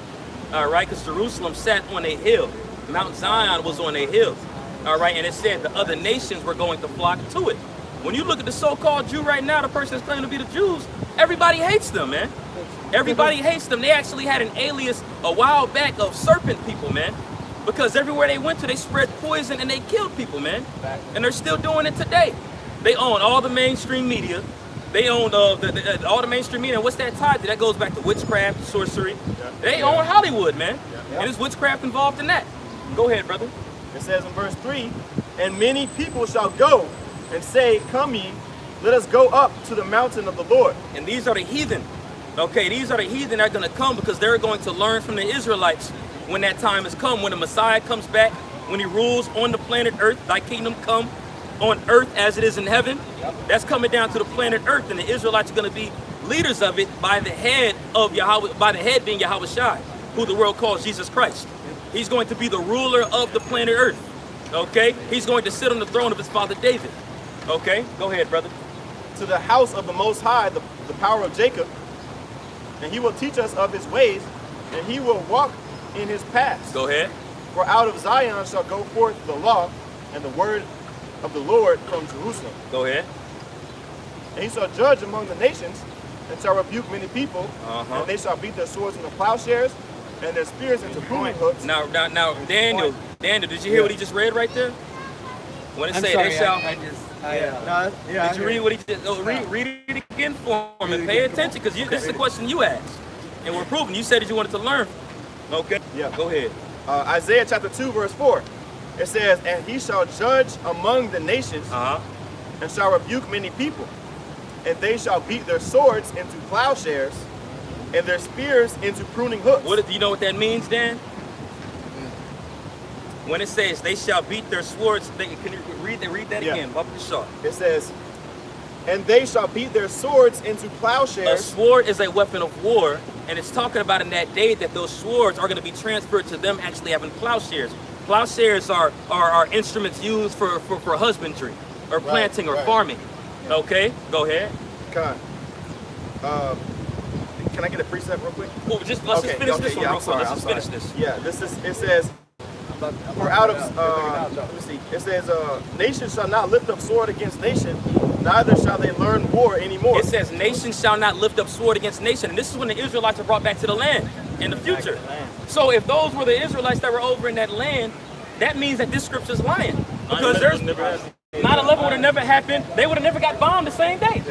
All right, because Jerusalem sat on a hill. Mount Zion was on a hill. All right, and it said the other nations were going to flock to it. When you look at the so-called Jew right now, the person that's claiming to be the Jews, everybody hates them, man. Everybody hates them. They actually had an alias a while back of serpent people, man. Because everywhere they went to, they spread poison and they killed people, man. And they're still doing it today. They own all the mainstream media. They own all the mainstream media. And what's that tied to? That goes back to witchcraft, sorcery. They own Hollywood, man. And there's witchcraft involved in that. Go ahead, brother. It says in verse 3, and many people shall go and say, come ye, let us go up to the mountain of the Lord. And these are the heathen. Okay, these are the heathen that are going to come because they're going to learn from the Israelites when that time has come, when the Messiah comes back, when he rules on the planet Earth. Thy kingdom come on earth as it is in heaven. That's coming down to the planet Earth, and the Israelites are going to be leaders of it by the head of Yahweh, by the head being Yahweh Shai, who the world calls Jesus Christ. He's going to be the ruler of the planet Earth. Okay, he's going to sit on the throne of his father David. Okay, go ahead, brother. To the house of the Most High, the power of Jacob, and he will teach us of his ways, and he will walk in his paths. Go ahead. For out of Zion shall go forth the law and the word of the Lord from Jerusalem. Go ahead. And he shall judge among the nations, and shall rebuke many people, and they shall beat their swords into plowshares, and their spears into pruning hooks. Now, Daniel, did you hear what he just read right there? When it I'm say sorry, they shall. I Did you read what he just? Oh, read it again for him and pay attention, because this is the question you asked, and we're proving. You said that you wanted to learn. Okay. Yeah. Go ahead. Isaiah chapter 2, verse 4. It says, and he shall judge among the nations, and shall rebuke many people, and they shall beat their swords into plowshares, and their spears into pruning hooks. Do you know what that means, Dan? When it says they shall beat their swords, can you read that again? Bubba the Shaw. It says, and they shall beat their swords into A plowshares. sword is a weapon of war, and it's talking about in that day that those swords are going to be transferred to them actually having plowshares. Plowshares are instruments used for husbandry or planting or farming. Okay, go ahead. Can I get a precept real quick? Well, let's just finish this one real quick. Let's just finish this. Yeah, it says, for out of, let me see, it says, nation shall not lift up sword against nation, neither shall they learn war anymore. It says, nation shall not lift up sword against nation. And this is when the Israelites are brought back to the land in the future. So if those were the Israelites that were over in that land, that means that this scripture is lying. Because 9/11 would have never happened. They would have never got bombed the same day.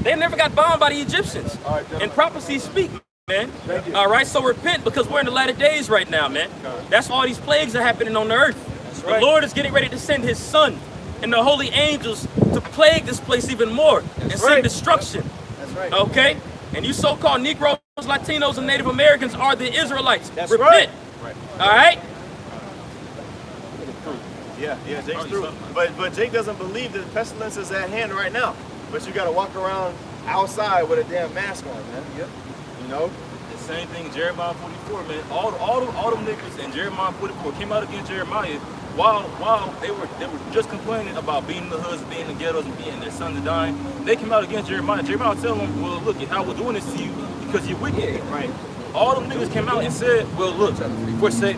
They never got bombed by the Egyptians. And prophecies speak, man. All right, so repent, because we're in the latter days right now, man. That's why all these plagues are happening on the earth. The Lord is getting ready to send his son and the holy angels to plague this place even more and send destruction. That's right. Okay? And you so-called Negroes, Latinos, and Native Americans are the Israelites. That's repent. right. All right? Yeah, Jake's through. But Jake doesn't believe that the pestilence is at hand right now. But you got to walk around outside with a damn mask on, man. Yep. You know? The same thing, Jeremiah 44, man. All them niggas in Jeremiah 44 came out against Jeremiah while they were just complaining about beating the hoods, being the ghettos, and beating their sons and dying. They came out against Jeremiah. Jeremiah tell them, well, look, how we're doing this to you because you're wicked. Right. All them niggas came out and said, well, look,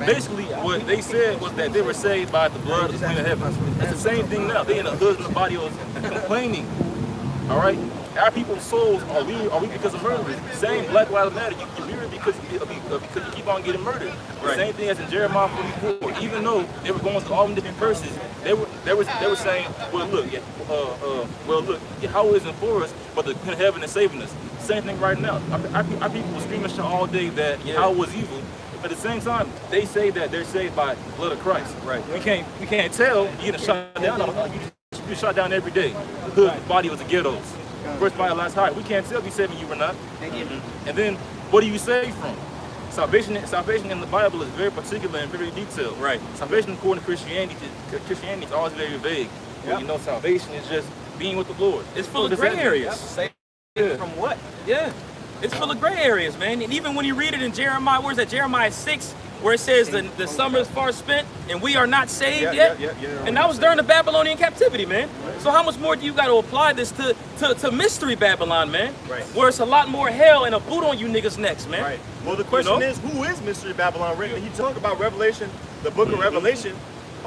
basically what they said was that they were saved by the blood of the Queen of Heaven. That's the same thing now. They in the husband's body of complaining. All right? our people's souls are we because of murderers. Same Black Lives Matter. You murder because you keep on getting murdered. The same thing as in Jeremiah 44. Even though they were going through all the different verses, they were saying, well look, how isn't for us, but the heaven is saving us. Same thing right now. Our people will scream and shout all day that how was evil. At the same time, they say that they're saved by the blood of Christ. Right. We can't tell. You getting shot down. You shot down every day. The hood body was the ghettos. First fire, last high. We can't tell if you're saving you or not. And then, what do you save from? Salvation in the Bible is very particular and very detailed. Right. Salvation according to Christianity is always very vague. Well, you know, salvation is just being with the Lord. It's full of gray areas. From what? Yeah. It's full of gray areas, man. And even when you read it in Jeremiah, where's that? Jeremiah 6, where it says the summer is far spent and we are not saved yet. And that was during the Babylonian captivity, man. So how much more do you got to apply this to Mystery Babylon, man? Right. Where it's a lot more hell and a boot on you niggas next, man. Right. Well, the question You know? is, who is Mystery Babylon written? He talked about Revelation, the book of Revelation.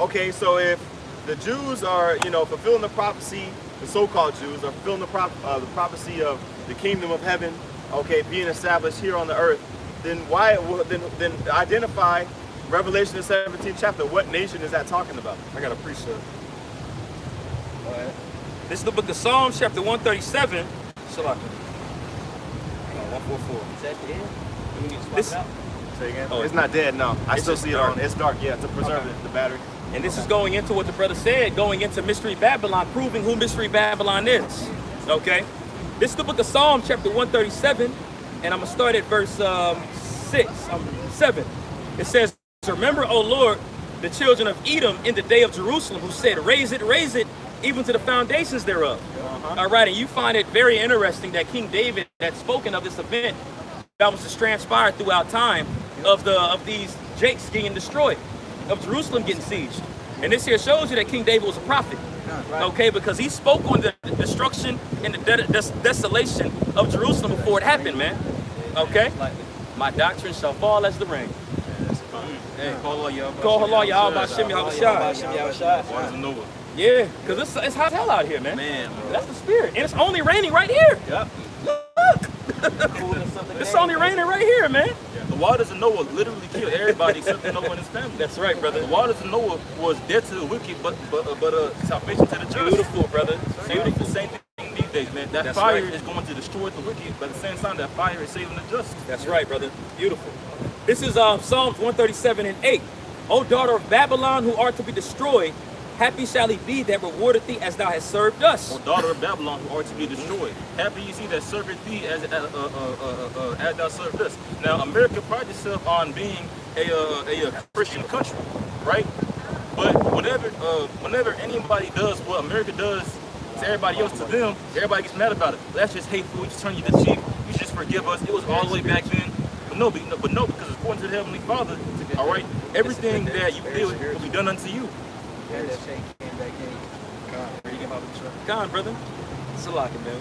Okay, so if the Jews are, fulfilling the prophecy, the so-called Jews are fulfilling the prophecy of the kingdom of heaven, okay, being established here on the earth, then then identify Revelation the 17th chapter. What nation is that talking about? I got a precept. This is the book of Psalms, chapter 137. Shalaka. 144. Is that dead? This, Say again? Oh, It's not dead, no. I it's still just see it dark. on. It's dark, yeah, to preserve the battery. and this is going into what the brother said, going into Mystery Babylon, proving who Mystery Babylon is. Okay? This is the book of Psalms, chapter 137, and I'm going to start at verse 7. It says, remember, O Lord, the children of Edom in the day of Jerusalem, who said, raise it, even to the foundations thereof. All right, and you find it very interesting that King David had spoken of this event that was just transpired throughout time of these jakes getting destroyed, of Jerusalem getting sieged. And this here shows you that King David was a prophet. Okay, because he spoke on the destruction and the desolation of Jerusalem before it happened, man. Okay? My doctrine shall fall as the rain. Hey, call Allah Y'all by Shem Yahushua. Yeah, because it's hot hell out here, man. That's the spirit. And it's only raining right here. Yep. Look. It's only raining right here, man. The waters of Noah literally killed everybody except for Noah and his family. That's right, brother. The waters of Noah was death to the wicked, but salvation to the just. Beautiful, brother. Beautiful. Same thing these days, man. That That's fire right. is going to destroy the wicked, but at the same time, that fire is saving the just. That's right, brother. Beautiful. This is Psalms 137 and 8. O daughter of Babylon, who art to be destroyed, happy shall he be that rewardeth thee as thou hast served us. O daughter of Babylon, who art to be destroyed. Happy you see that serveth thee as thou served us. Now, America prides itself on being a Christian country, right? But whenever anybody does what America does to everybody else, to them, everybody gets mad about it. That's just hateful. You just turn you the cheek. You should just forgive us. It was all the way back then. But no, because according to the Heavenly Father, all right, everything that you did will be done unto you. God, brother. Salaka, man.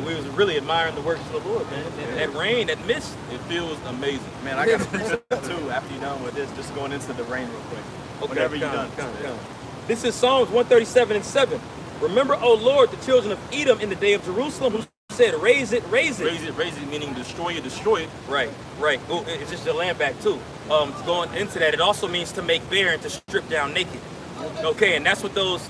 We was really admiring the works of the Lord, man. That rain, that mist. It feels amazing. Man, I got a precept too after you're done with this, just going into the rain real quick. Whenever you're done. This is Psalms 137 and 7. Remember, O Lord, the children of Edom in the day of Jerusalem, who said, raise it. Raise it, meaning destroy it. Right. Oh, it's just the land back too. Going into that, it also means to make bare and to strip down naked. Okay, and that's what those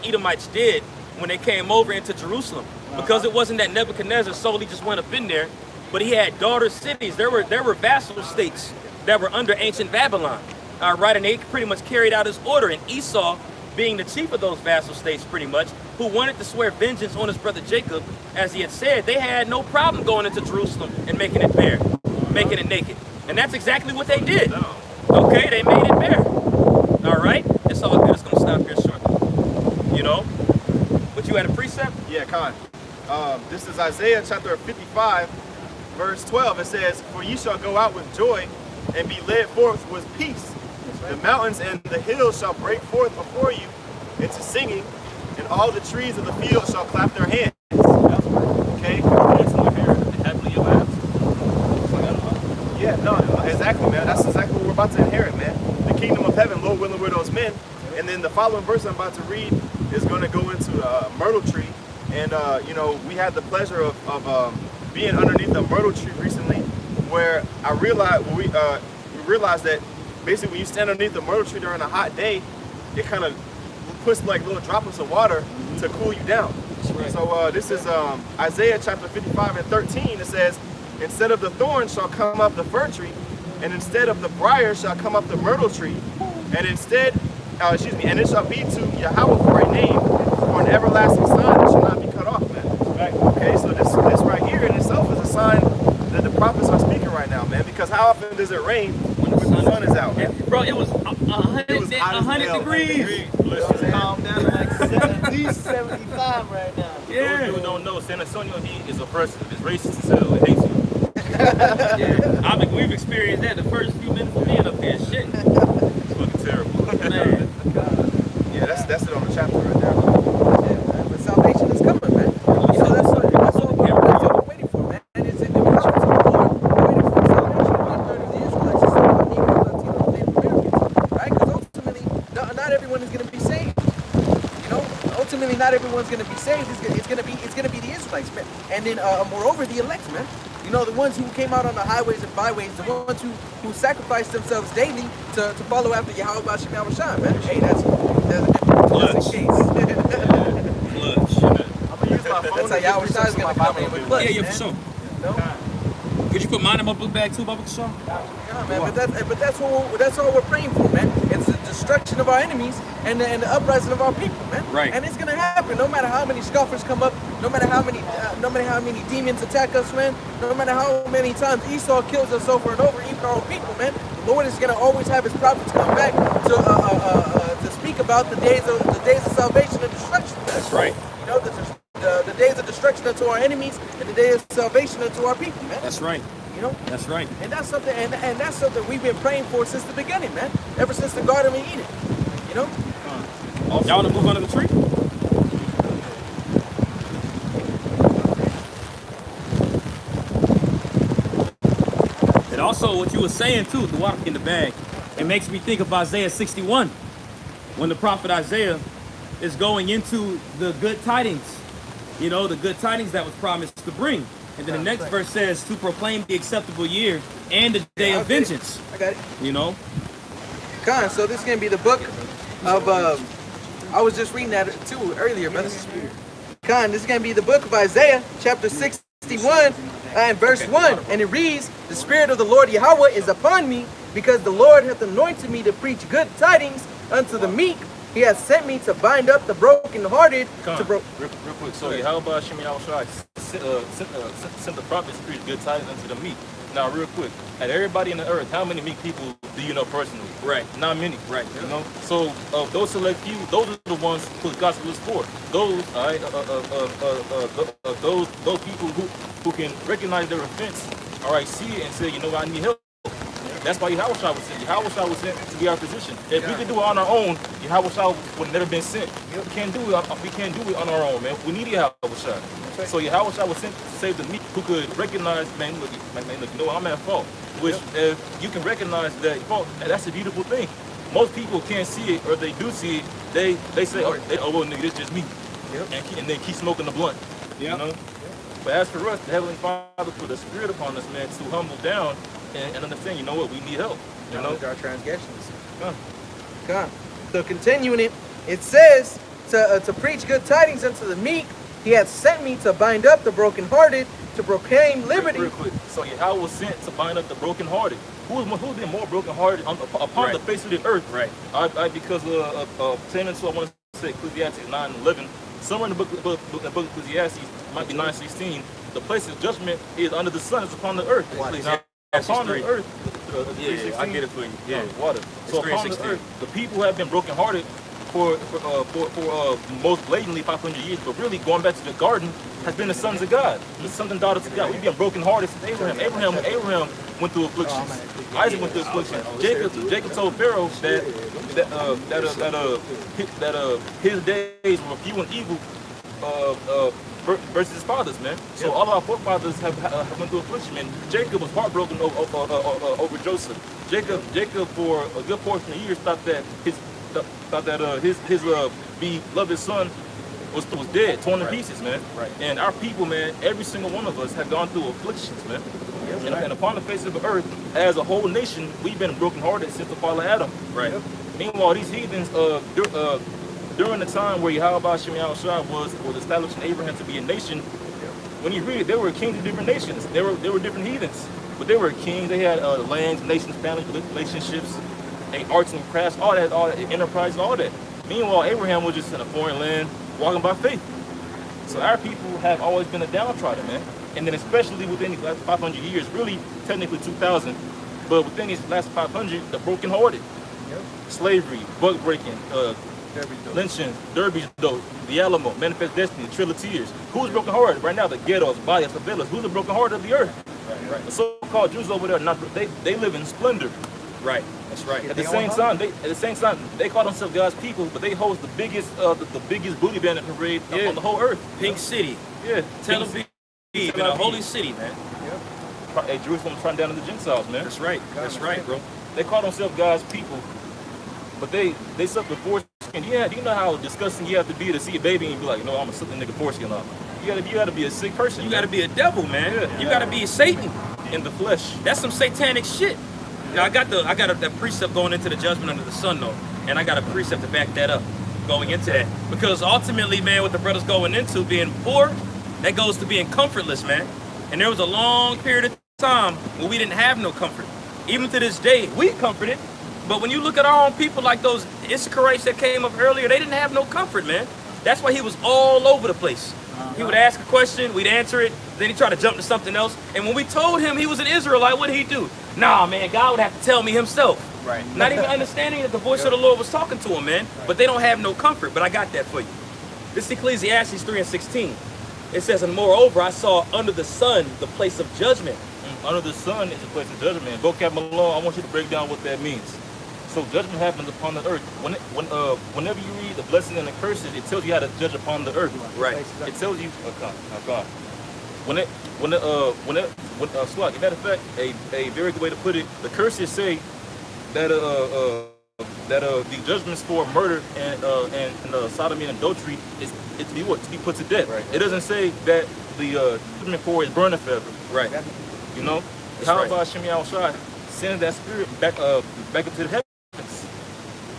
Edomites did when they came over into Jerusalem. Because it wasn't that Nebuchadnezzar solely just went up in there, but he had daughter cities. There were vassal states that were under ancient Babylon. All right, and they pretty much carried out his order. And Esau, being the chief of those vassal states pretty much, who wanted to swear vengeance on his brother Jacob, as he had said, they had no problem going into Jerusalem and making it bare, making it naked. And that's exactly what they did. Okay, they made it bare. All right, it's all good. It's gonna stop here shortly. You know, but you had a precept? Yeah, Khan. This is Isaiah chapter 55, verse 12. It says, for ye shall go out with joy and be led forth with peace. The mountains and the hills shall break forth before you into singing, and all the trees of the field shall clap their hands. Okay? Yeah, no, exactly, man. That's exactly what we're about to inherit, man. The kingdom of heaven, Lord willing, we're those men. And then the following verse I'm about to read is going to go into a myrtle tree And you know, we had the pleasure of being underneath a myrtle tree recently, where I realized we realized that basically when you stand underneath the myrtle tree during a hot day, it kind of puts like little droplets of water to cool you down. Right. So this is Isaiah chapter 55 and 13. It says, "Instead of the thorn shall come up the fir tree, and instead of the briar shall come up the myrtle tree, and instead, and it shall be to Yahweh for a name, for an everlasting sign that shall not be cut off." Man. Right. Okay, so this right here in itself is a sign that the prophets are speaking right now, man. Because how often does it rain when the sun is out? Man? Bro, it was 100 degrees. Listen, Calm down to like at least 75 right now. Yeah. those who don't know, San Antonio heat is oppressive. It's racist as hell. It hates you. Yeah. We've experienced that the first few minutes of being up here. Shit. It's fucking terrible. Man. Yeah, that's it on the chapter right there. Yeah, but salvation is coming, man. You know, that's all we're waiting for, man. And it's in the worship of the Lord. We're waiting for salvation. One-third of the Israelites is still not even Latino Native Americans, right? Because ultimately, not everyone is going to be saved. You know, ultimately, not everyone's going to be saved. It's going to be the Israelites, man. And then, moreover, the elect, man. You know, the ones who came out on the highways and byways, the ones who sacrificed themselves daily to follow after Yahweh Bashim Yahushua, man. Hey, that's a case. Clutch. I'm gonna use my phone. That's how Yahushua is going to come in with clutch, Yeah, man. for sure. You know? Could you put mine in my book bag too, Baba Kashaw? Yeah, man, but that's all we're praying for, man. It's the destruction of our enemies and the uprising of our people, man. Right. And it's gonna happen, no matter how many scoffers come up, no matter how many demons attack us, man. No matter how many times Esau kills us over and over, even our own people, man. The Lord is gonna always have His prophets come back to speak about the days of salvation and destruction. That's right. You know, the days of destruction unto our enemies and the day of salvation unto our people, man. That's right. You know. That's right. And that's something, and that's something we've been praying for since the beginning, man. Ever since the Garden of Eden, you know. Y'all want to move under the tree? And also, what you were saying too, the water in the bag, it makes me think of Isaiah 61, when the prophet Isaiah is going into the good tidings, you know, the good tidings that was promised to bring. And then the next verse says to proclaim the acceptable year and the day of vengeance. I got it. You know, Con, so this is gonna be the book of I was just reading that too earlier, brother. Con, this is gonna be the book of Isaiah, chapter 61 and verse 1, and it reads, "The Spirit of the Lord Yahweh is upon me, because the Lord hath anointed me to preach good tidings unto the meek. He has sent me to bind up the brokenhearted, Real quick. So Yahweh Hashem Yahushua sent the prophets to preach good tidings unto the meek. Now, real quick, at everybody in the earth, how many meek people do you know personally? Right. Not many. Right. You know. So of those select few, those are the ones who the gospel is for. Those, all right, those people who can recognize their offense, all right, see it and say, you know what, I need help. That's why Yahweh was sent. Yahweh was sent to be our physician. If we could do it on our own, Yahweh would have never been sent. We can't do it. We can't do it on our own, man. We need Yahweh. So Yahweh was sent to save the meek, who could recognize, man, look, you know, I'm at fault. Which, if you can recognize that fault, that's a beautiful thing. Most people can't see it, or if they do see it, they say, oh well, nigga, it's just me, and then keep smoking the blunt. You know. But as for us, the Heavenly Father put the Spirit upon us, man, to humble down and understand, you know what, we need help. You know, our transgressions. Con. So continuing it, it says to preach good tidings unto the meek. He hath sent me to bind up the brokenhearted, to proclaim liberty. Real quick. So Yahweh was sent to bind up the brokenhearted. Who's been more brokenhearted upon the face of the earth? Right. Because pertaining to, I want to say Ecclesiastes 9:11. Somewhere in the book of Ecclesiastes, might be 9:16. The place of judgment is under the sun. It's upon the earth. Now, upon the earth. I get it for you. Yeah, water. So upon the earth, the people who have been brokenhearted for most blatantly 500 years, but really going back to the garden, has been the sons of God, the sons and daughters of God. We've been brokenhearted since Abraham. Abraham went through afflictions. Isaac went through afflictions. Jacob told Pharaoh that his days were few and evil versus his fathers, man. So all of our forefathers have went through affliction, man. Jacob was heartbroken over Joseph. Jacob for a good portion of years thought that his beloved son was dead, torn to pieces, man. Right. And our people, man, every single one of us have gone through afflictions, man. And upon the face of the earth, as a whole nation, we've been brokenhearted since the fall of Adam. Right. Meanwhile, these heathens, during the time where Yahweh Shem Yahushua was establishing Abraham to be a nation, when you read it, they were kings of different nations. They were different heathens, but they were kings. They had lands, nations, family relationships, arts and crafts, all that enterprise, all that. Meanwhile, Abraham was just in a foreign land, walking by faith. So our people have always been a downtrodden, man. And then especially within these last 500 years, really technically 2,000, but within these last 500, the brokenhearted. Slavery, bug breaking, lynching, derby dope, the Alamo, Manifest Destiny, Trail of Tears. Who's brokenhearted right now? The ghettos, Bayas, favelas. Who's the brokenhearted of the earth? Right. The so-called Jews over there, they live in splendor. Right. That's right. At the same time, they call themselves God's people, but they host the biggest booty bandit parade on the whole earth. Pink City. Yeah. Tel Aviv. In a holy city, man. Hey, Jerusalem trying down to the Gentiles, man. That's right. That's right, bro. They call themselves God's people, but they suck the foreskin. Yeah, do you know how disgusting you have to be to see a baby and be like, no, I'm gonna suck the nigga foreskin off? You gotta be a sick person. You gotta be a devil, man. Yeah. You gotta be Satan in the flesh. That's some satanic shit. Now, I got that precept going into the judgment under the sun, though, and I got a precept to back that up going into that, because ultimately, man, what the brother's going into, being poor, that goes to being comfortless, man. And there was a long period of time where we didn't have no comfort. Even to this day, we comforted. But when you look at our own people, like those Issacharites that came up earlier, they didn't have no comfort, man. That's why he was all over the place. He would ask a question, we'd answer it, then he tried to jump to something else. And when we told him he was an Israelite, what did he do? Nah, man, God would have to tell me himself. Right. Not even understanding that the voice of the Lord was talking to him, man. But they don't have no comfort. But I got that for you. This is Ecclesiastes 3:16. It says, and moreover, I saw under the sun the place of judgment. Under the sun is a place of judgment. And Vocab Malone, I want you to break down what that means. So judgment happens upon the earth. Whenever you read the blessings and the curses, it tells you how to judge upon the earth. Right. It tells you, God. Swag, matter of fact, a very good way to put it, the curses say that the judgments for murder and sodomy and adultery is to be put to death. Right. It doesn't say that the judgment for is burning forever. Right. You know, how about Shem Yahushua sending that spirit back into the heavens?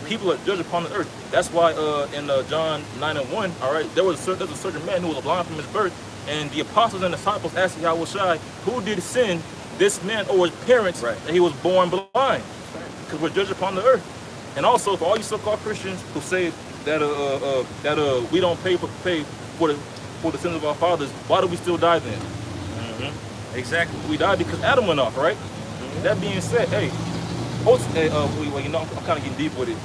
People are judged upon the earth. That's why in John 9:1, all right, there's a certain man who was blind from his birth, and the apostles and disciples asked Yahushua, who did sin, this man or his parents, that he was born blind? Because we're judged upon the earth. And also for all you so-called Christians who say that we don't pay for the sins of our fathers, why do we still die then? Exactly. We died because Adam went off, right? That being said, I'm kind of getting deep with it,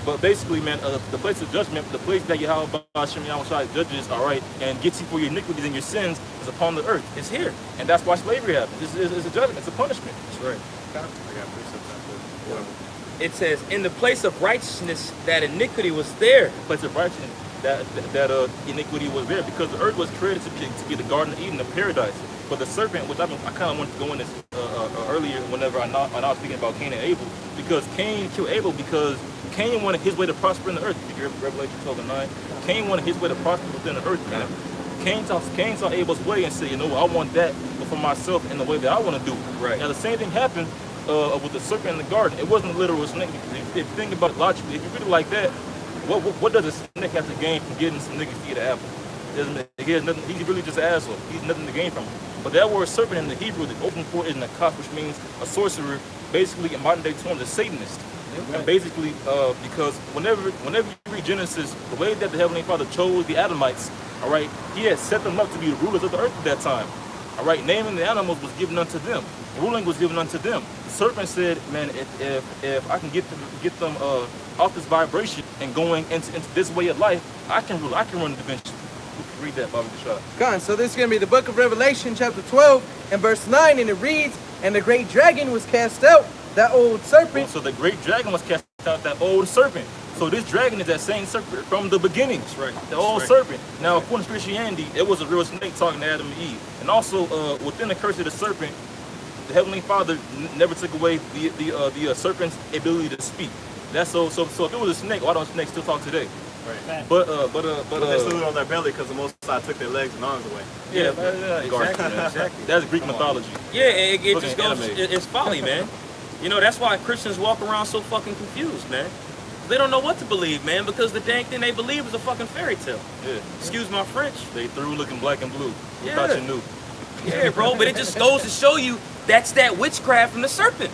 but basically, man, the place of judgment, the place that Yahweh Shem Yahushua judges, all right, and gets you for your iniquities and your sins is upon the earth. It's here, and that's why slavery happens. It's a judgment. It's a punishment. That's right. It says, in the place of righteousness, that iniquity was there. The place of righteousness, that iniquity was there, because the earth was created to be the Garden of Eden, the paradise. But the serpent, which I kind of wanted to go in this earlier, whenever I was speaking about Cain and Abel, because Cain killed Abel because Cain wanted his way to prosper in the earth. If you read Revelation 12:9, Cain wanted his way to prosper within the earth, man. Cain saw Abel's way and said, you know what, I want that for myself in the way that I want to do. Right. Now the same thing happened with the serpent in the garden. It wasn't a literal snake. If you think about it logically, if you read it like that, what does a snake have to gain from getting some niggas to eat an apple? He has nothing. He's really just an asshole. He's nothing to gain from it. But that word serpent in the Hebrew, the open for is nakas, which means a sorcerer, basically in modern day terms, a Satanist. Okay. And basically, because whenever you read Genesis, the way that the Heavenly Father chose the Adamites, all right, he had set them up to be the rulers of the earth at that time. All right, naming the animals was given unto them. Ruling was given unto them. The serpent said, man, if I can get them off this vibration and going into this way of life, I can rule. I can run the dimension. Read that, Bobby Bashar. Gone. So this is going to be the book of Revelation, chapter 12, and verse 9, and it reads, and the great dragon was cast out, that old serpent. So the great dragon was cast out, that old serpent. So this dragon is that same serpent from the beginning. That's right. The old serpent. Now, according to Christianity, it was a real snake talking to Adam and Eve. And also, within the curse of the serpent, the Heavenly Father never took away the serpent's ability to speak. That's so if it was a snake, why don't snakes still talk today? Right. But they stood on their belly because the Most High took their legs and arms away. Yeah, Exactly. That's Greek mythology. Yeah, it just Fucking goes. anime. It's folly, man. You know, that's why Christians walk around so fucking confused, man. They don't know what to believe, man, because the dang thing they believe is a fucking fairy tale. Yeah. Excuse my French. They through looking black and blue. Who Yeah. thought you knew? Yeah, bro, but it just goes to show you that's that witchcraft from the serpent.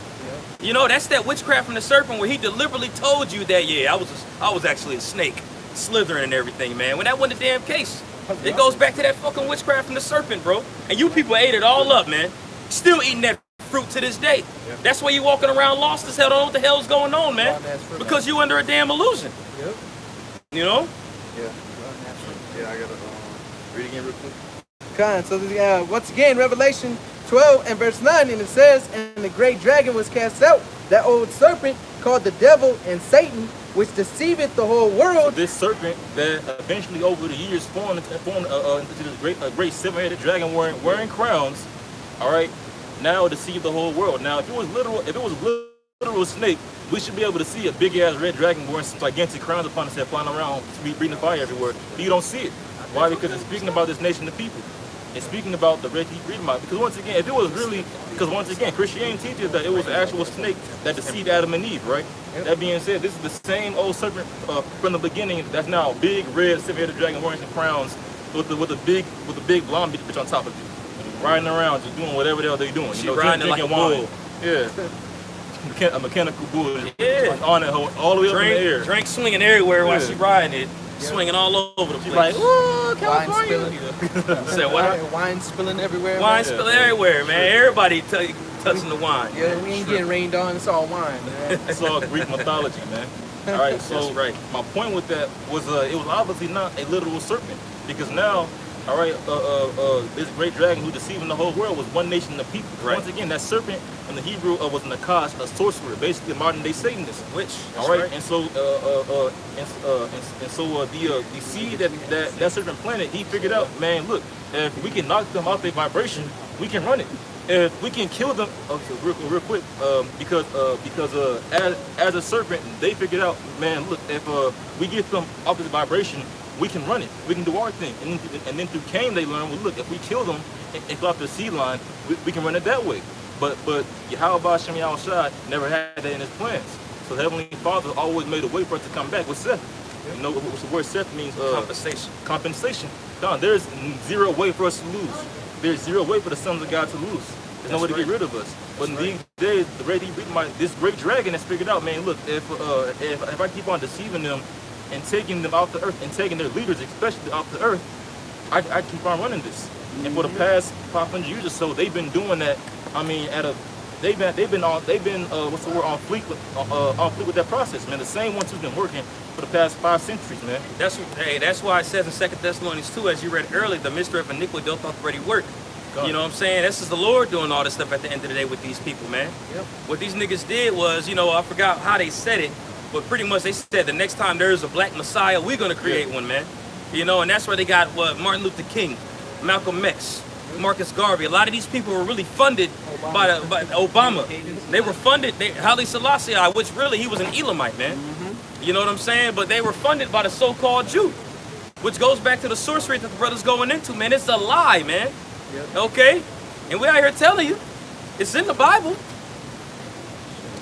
You know, that's that witchcraft from the serpent where he deliberately told you that, yeah, I was actually a snake, slithering and everything, man. When that wasn't the damn case. It goes back to that fucking witchcraft from the serpent, bro. And you people ate it all up, man. Still eating that fruit to this day. That's why you walking around lost as hell, don't know what the hell's going on, man. Because you under a damn illusion. Yep. You know? Yeah. Yeah, I gotta read again real quick. Con. So once again, Revelation 12 and verse 9, and it says, and the great dragon was cast out, that old serpent called the devil and Satan, which deceiveth the whole world. This serpent that eventually over the years formed into this great seven-headed dragon wearing crowns, all right, now deceived the whole world. Now, if it was a literal snake, we should be able to see a big-ass red dragon wearing some gigantic crowns upon his head, flying around, breathing fire everywhere. But you don't see it. Why? Because it's speaking about this nation of people. It's speaking about the red Hebrew Israelite. Because once again, if it was really, because once again, Christianity teaches that it was an actual snake that deceived Adam and Eve, right? That being said, this is the same old serpent from the beginning. That's now a big red seven-headed dragon wearing some crowns with a big blonde bitch on top of it, riding around, just doing whatever the hell they're doing. She riding like a bull. Yeah. A mechanical bull. Yeah. On that all the way up in the air. Drink swinging everywhere while Yeah. she riding it, swinging all over the place. She's like, ooh, Wine California. spilling. Said what? Wine spilling everywhere. Wine man. spilling everywhere, man. Everybody touching the wine. Yeah, we ain't getting rained on. It's all wine, man. It's all Greek mythology, man. All right, so That's right. my point with that was it was obviously not a literal serpent, because now, all right, this great dragon who deceiving the whole world was one nation of people. Right. Once again, that serpent in the Hebrew was Nakash, a sorcerer, basically a modern day Satanist. Which? All right, and so the seed that serpent planted, he figured out, man, look, if we can knock them off their vibration, we can run it. If we can kill them, real quick, because as a serpent, they figured out, man, look, if we get them off this vibration, we can run it. We can do our thing. And then through Cain, they learned, well, look, if we kill them and go off the seed line, we can run it that way. But Yahweh Shem Yahushua never had that in his plans. So the Heavenly Father always made a way for us to come back with Seth. You know what the word Seth means? Compensation. Compensation. Don, there's zero way for us to lose. There's zero way for the sons of God to lose. There's no way to get rid of us. But in these days, the red Hebrew, this great dragon has figured out, man, look, if I keep on deceiving them and taking them off the earth and taking their leaders, especially off the earth, I keep on running this. And for the past 500 years or so, they've been doing that. I mean, they've been on fleek with that process, man. The same ones who've been working for the past 5 centuries, man. That's why it says in 2 Thessalonians 2, as you read earlier, the mystery of iniquity doth already work. God. You know what I'm saying? This is the Lord doing all this stuff at the end of the day with these people, man. Yep. What these niggas did was, you know, I forgot how they said it, but pretty much they said the next time there's a black Messiah, we're gonna create one, man. You know, and that's where they got Martin Luther King, Malcolm X, Marcus Garvey. A lot of these people were really funded by Obama. They were funded, Haile Selassie, which really he was an Elamite, man. You know what I'm saying? But they were funded by the so-called Jew, which goes back to the sorcery that the brother's going into, man. It's a lie, man. Okay? And we out here telling you, it's in the Bible.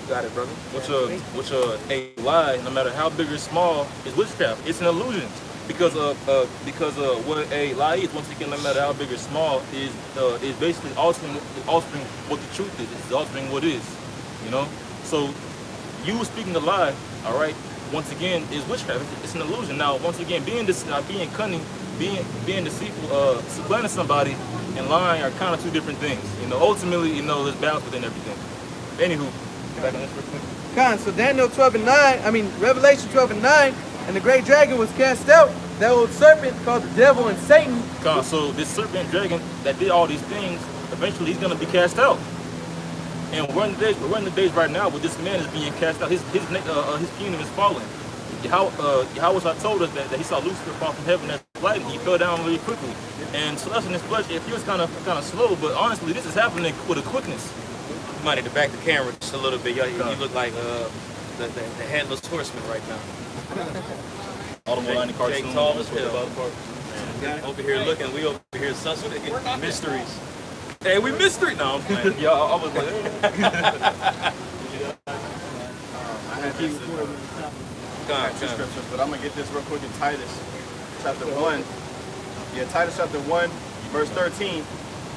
Got it, brother. Which a lie, no matter how big or small, is witchcraft. It's an illusion. Because what a lie is, once again, no matter how big or small, is basically altering what the truth is. It's altering what is, you know. So you speaking a lie, all right, once again, is witchcraft. It's an illusion. Now, once again, being cunning, being deceitful, supplanting somebody, and lying are kind of two different things. You know, ultimately, you know, there's balance within everything. Anywho, back on this real quick. Con. So Revelation 12 and 9, and the great dragon was cast out, that old serpent called the devil and Satan. So this serpent dragon that did all these things, eventually he's gonna be cast out. And we're in the days right now where this man is being cast out. His kingdom is falling. Yahweh told us that he saw Lucifer fall from heaven as lightning. He fell down really quickly. And so that's in his flesh. It feels kind of slow, but honestly, this is happening with a quickness. You might need to back the camera just a little bit. You look like the headless horseman right now. All the Milani cartoons. Jake tall as That's what hell. the bottom part. Over here looking, we over here suspect mysteries. Hey, we mystery. No, I'm playing. Yeah, I was like, I had this two scriptures, but I'm gonna get this real quick in Titus chapter 1. Yeah, Titus chapter 1, verse 13.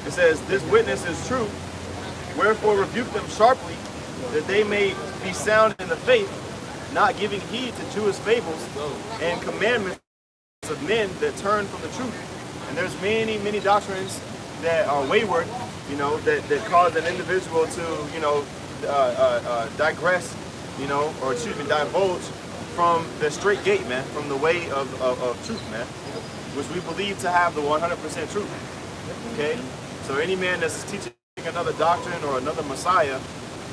It says, "This witness is true. Wherefore rebuke them sharply, that they may be sound in the faith, not giving heed to Jewish fables and commandments of men that turn from the truth." And there's many doctrines that are wayward, you know, that cause an individual to, you know, digress, you know, or excuse me, divulge from the straight gate, man, from the way of truth, man, which we believe to have the 100% truth. Okay, so any man that's teaching another doctrine or another Messiah,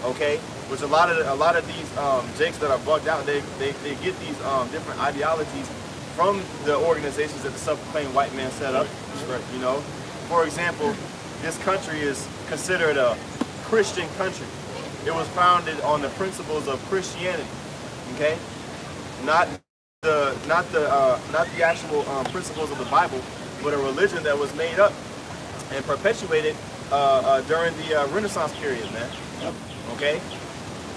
okay, which a lot of these jakes that are bugged out, they get these different ideologies from the organizations that the self-proclaimed white man set up. Right. You know, for example, this country is considered a Christian country. It was founded on the principles of Christianity. Okay, not the actual principles of the Bible, but a religion that was made up and perpetuated during the Renaissance period, man. Okay,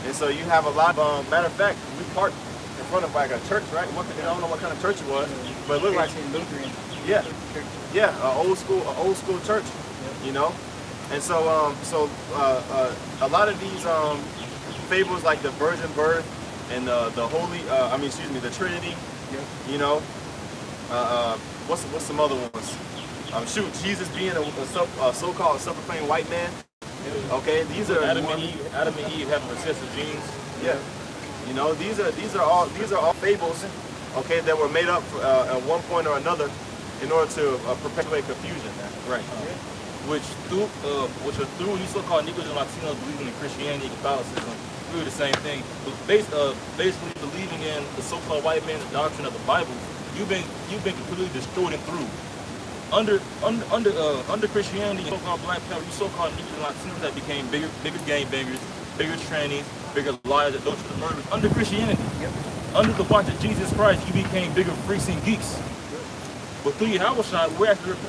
and so you have a lot of matter of fact, we parked in front of like a church, right? I don't know what kind of church it was, but it looked like yeah, an old school church, you know. And so a lot of these fables like the virgin birth and the holy, the Trinity, you know. What's some other ones? Jesus being a so-called self-proclaimed white man. Okay, these are Adam and Eve having recessive genes. Yeah, you know, these are all fables, okay, that were made up at one point or another in order to perpetuate confusion. Right. Which through you so-called Negroes and Latinos believing in Christianity and Catholicism, really the same thing. But basically believing in the so-called white man's doctrine of the Bible, you've been completely destroyed and through. Under Christianity and so-called black power, you so-called Negroes and Latinos that became bigger gangbangers, bigger trannies, bigger liars, adulterers, and murderers. Under Christianity, under the watch of Jesus Christ, you became bigger freaks and geeks. But through Yahushua,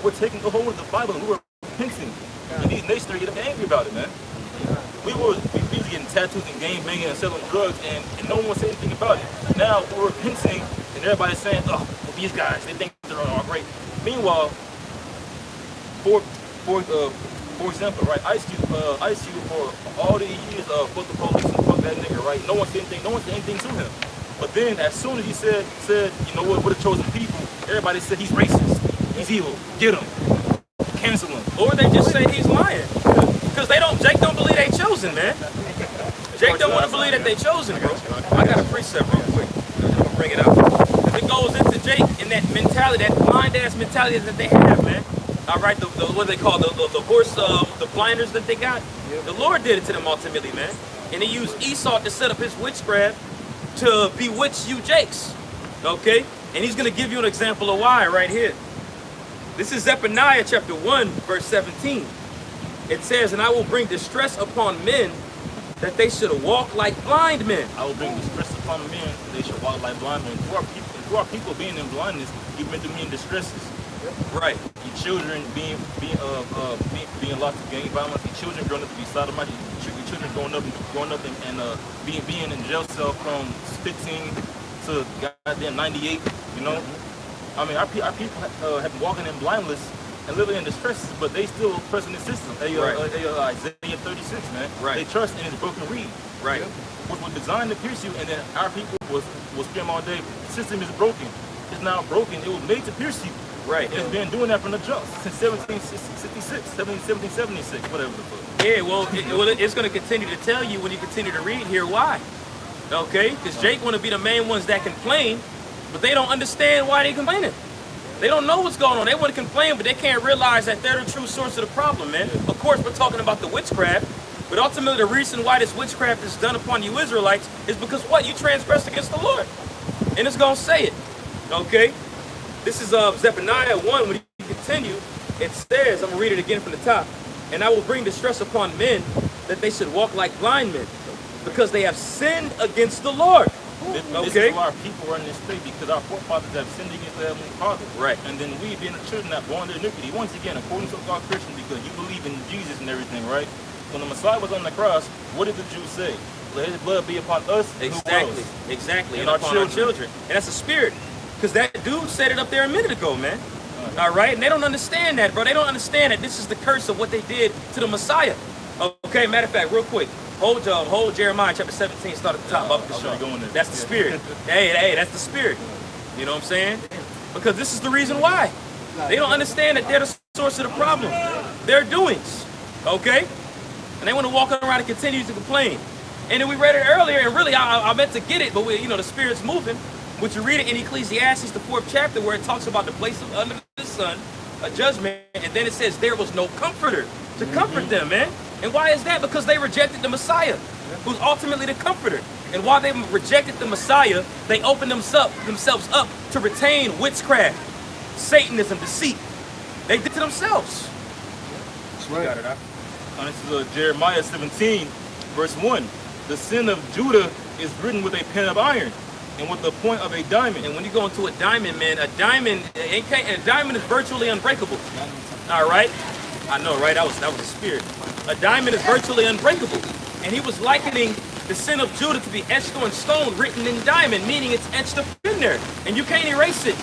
we're taking a hold of the Bible and we're repenting. And these nations are getting angry about it, man. We was getting tattoos and game banging and selling drugs, and no one said anything about it. Now we're repenting, and everybody's saying, "Oh, well, these guys, they think they're all great." Meanwhile, for example, right, Ice Cube for all the years of fuck the police and fuck that nigga, right? No one said anything to him. But then as soon as he said, you know what, we're the chosen people, everybody said he's racist, he's evil, get him, cancel him. Or they just say he's lying. Because Jake don't believe they chosen, man. Jake don't want to believe that they chosen, bro. I got a precept real quick. I'm gonna bring it up. It goes into Jake and that mentality, that blind ass mentality that they have, man. All right, what they call the horse, the blinders that they got. The Lord did it to them ultimately, man. And he used Esau to set up his witchcraft to bewitch you Jakes. Okay? And he's going to give you an example of why right here. This is Zephaniah chapter 1, verse 17. It says, "And I will bring distress upon men, that they should walk like blind men." I will bring distress upon men, they should walk like blind men. Through our people being in blindness, you've been through many distresses. Right. Your children being lost to gang violence, your children growing up to be sodomite, your children growing up and being in jail cell from 15 to goddamn 98, you know? I mean, our people have been walking in blindness and living in distresses, but they still trust in the system. Isaiah 36, man. Right. They trust in his broken reed. Right. Which was designed to pierce you, and then our people will scream all day, the system is broken. It's now broken. It was made to pierce you. Right. It's been doing that from the jump since 1776, whatever the fuck. Yeah, well, it's going to continue to tell you when you continue to read here why. Okay? Because Jake want to be the main ones that complain, but they don't understand why they complaining. They don't know what's going on. They want to complain, but they can't realize that they're the true source of the problem, man. Of course, we're talking about the witchcraft, but ultimately the reason why this witchcraft is done upon you Israelites is because what? You transgressed against the Lord. And it's going to say it. Okay? This is Zephaniah 1. When you continue, it says, I'm going to read it again from the top. "And I will bring distress upon men, that they should walk like blind men, because they have sinned against the Lord." This is why our people are in this state, because our forefathers have sinned against their Heavenly Father. Right. And then we, being the children that born to iniquity, once again, according to God Christian, because you believe in Jesus and everything, right? When the Messiah was on the cross, what did the Jews say? Let his blood be upon us and Exactly. who else? Exactly. And And our upon our children. And that's a spirit. Because that dude said it up there a minute ago, man. All right? And they don't understand that, bro. They don't understand that this is the curse of what they did to the Messiah. Okay, matter of fact, real quick. Hold Jeremiah chapter 17, start at the top. Up the show. That's the spirit. Hey, that's the spirit. You know what I'm saying? Because this is the reason why. They don't understand that they're the source of the problem. Their doings. Okay? And they want to walk around and continue to complain. And then we read it earlier, and really, I meant to get it, but the Spirit's moving. Which you read it in Ecclesiastes, the 4th chapter, where it talks about the place of under the sun, a judgment, and then it says there was no comforter to comfort them, man. And why is that? Because they rejected the Messiah, who's ultimately the comforter. And while they rejected the Messiah, they opened themselves up to retain witchcraft, Satanism, deceit. They did to themselves. That's right. Got it, huh? And this is Jeremiah 17, verse 1. The sin of Judah is written with a pen of iron and with the point of a diamond. And when you go into a diamond, man, a diamond is virtually unbreakable. All right? I know, right? That was a spirit. A diamond is virtually unbreakable. And he was likening the sin of Judah to be etched on stone, written in diamond, meaning it's etched up in there. And you can't erase it.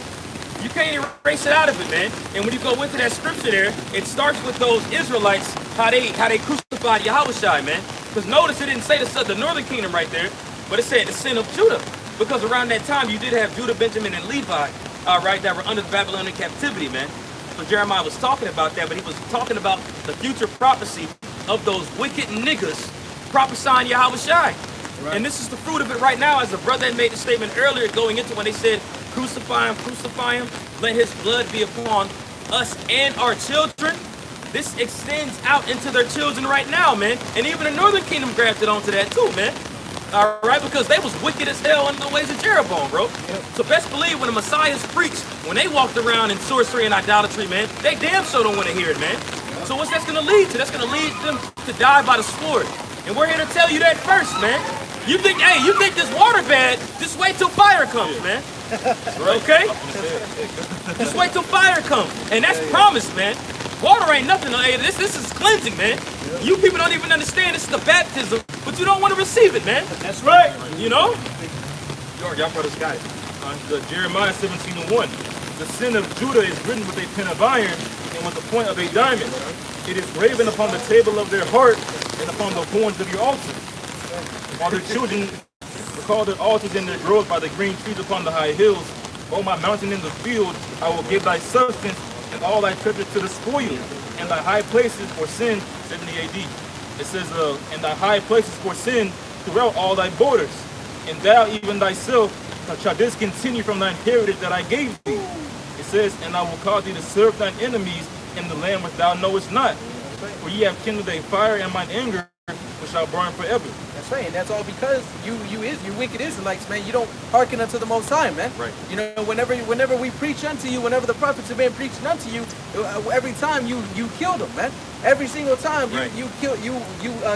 You can't erase it out of it, man. And when you go into that scripture there, it starts with those Israelites, how they crucified Yahushua, man. Because notice it didn't say the northern kingdom right there, but it said the sin of Judah. Because around that time, you did have Judah, Benjamin, and Levi, right, that were under the Babylonian captivity, man. So Jeremiah was talking about that, but he was talking about the future prophecy of those wicked niggas prophesying Yahushua. Right. And this is the fruit of it right now, as the brother had made the statement earlier going into when they said, crucify him, let his blood be upon us and our children. This extends out into their children right now, man. And even the northern kingdom grafted onto that too, man. All right, because they was wicked as hell under the ways of Jeroboam, bro. Yep. So best believe when the Messiahs preached, when they walked around in sorcery and idolatry, man, they damn sure don't want to hear it, man. So what's that's going to lead to? That's going to lead them to die by the sword. And we're here to tell you that first, man. You think this water bad, just wait till fire comes, man. Okay? Just wait till fire comes. And that's promised, man. Water ain't nothing. Hey, this is cleansing, man. You people don't even understand this is the baptism, but you don't want to receive it, man. That's right. You know? Y'all brothers got it. Jeremiah 17:1. The sin of Judah is written with a pen of iron and with the point of a diamond. It is graven upon the table of their heart and upon the horns of your altar. While their children recall their altars in their groves by the green trees upon the high hills, O my mountain in the field, I will give thy substance and all thy treasure to the spoil, and thy high places for sin, 70 AD. It says, and thy high places for sin throughout all thy borders, and thou even thyself shalt discontinue from thine heritage that I gave thee. It says, and I will cause thee to serve thine enemies in the land which thou knowest not. For ye have kindled a fire in mine anger, which shall burn forever. That's right, and that's all because you wicked Israelites, man. You don't hearken unto the Most High, man. Right. You know, whenever we preach unto you, whenever the prophets have been preaching unto you, every time you kill them, man. Every single time you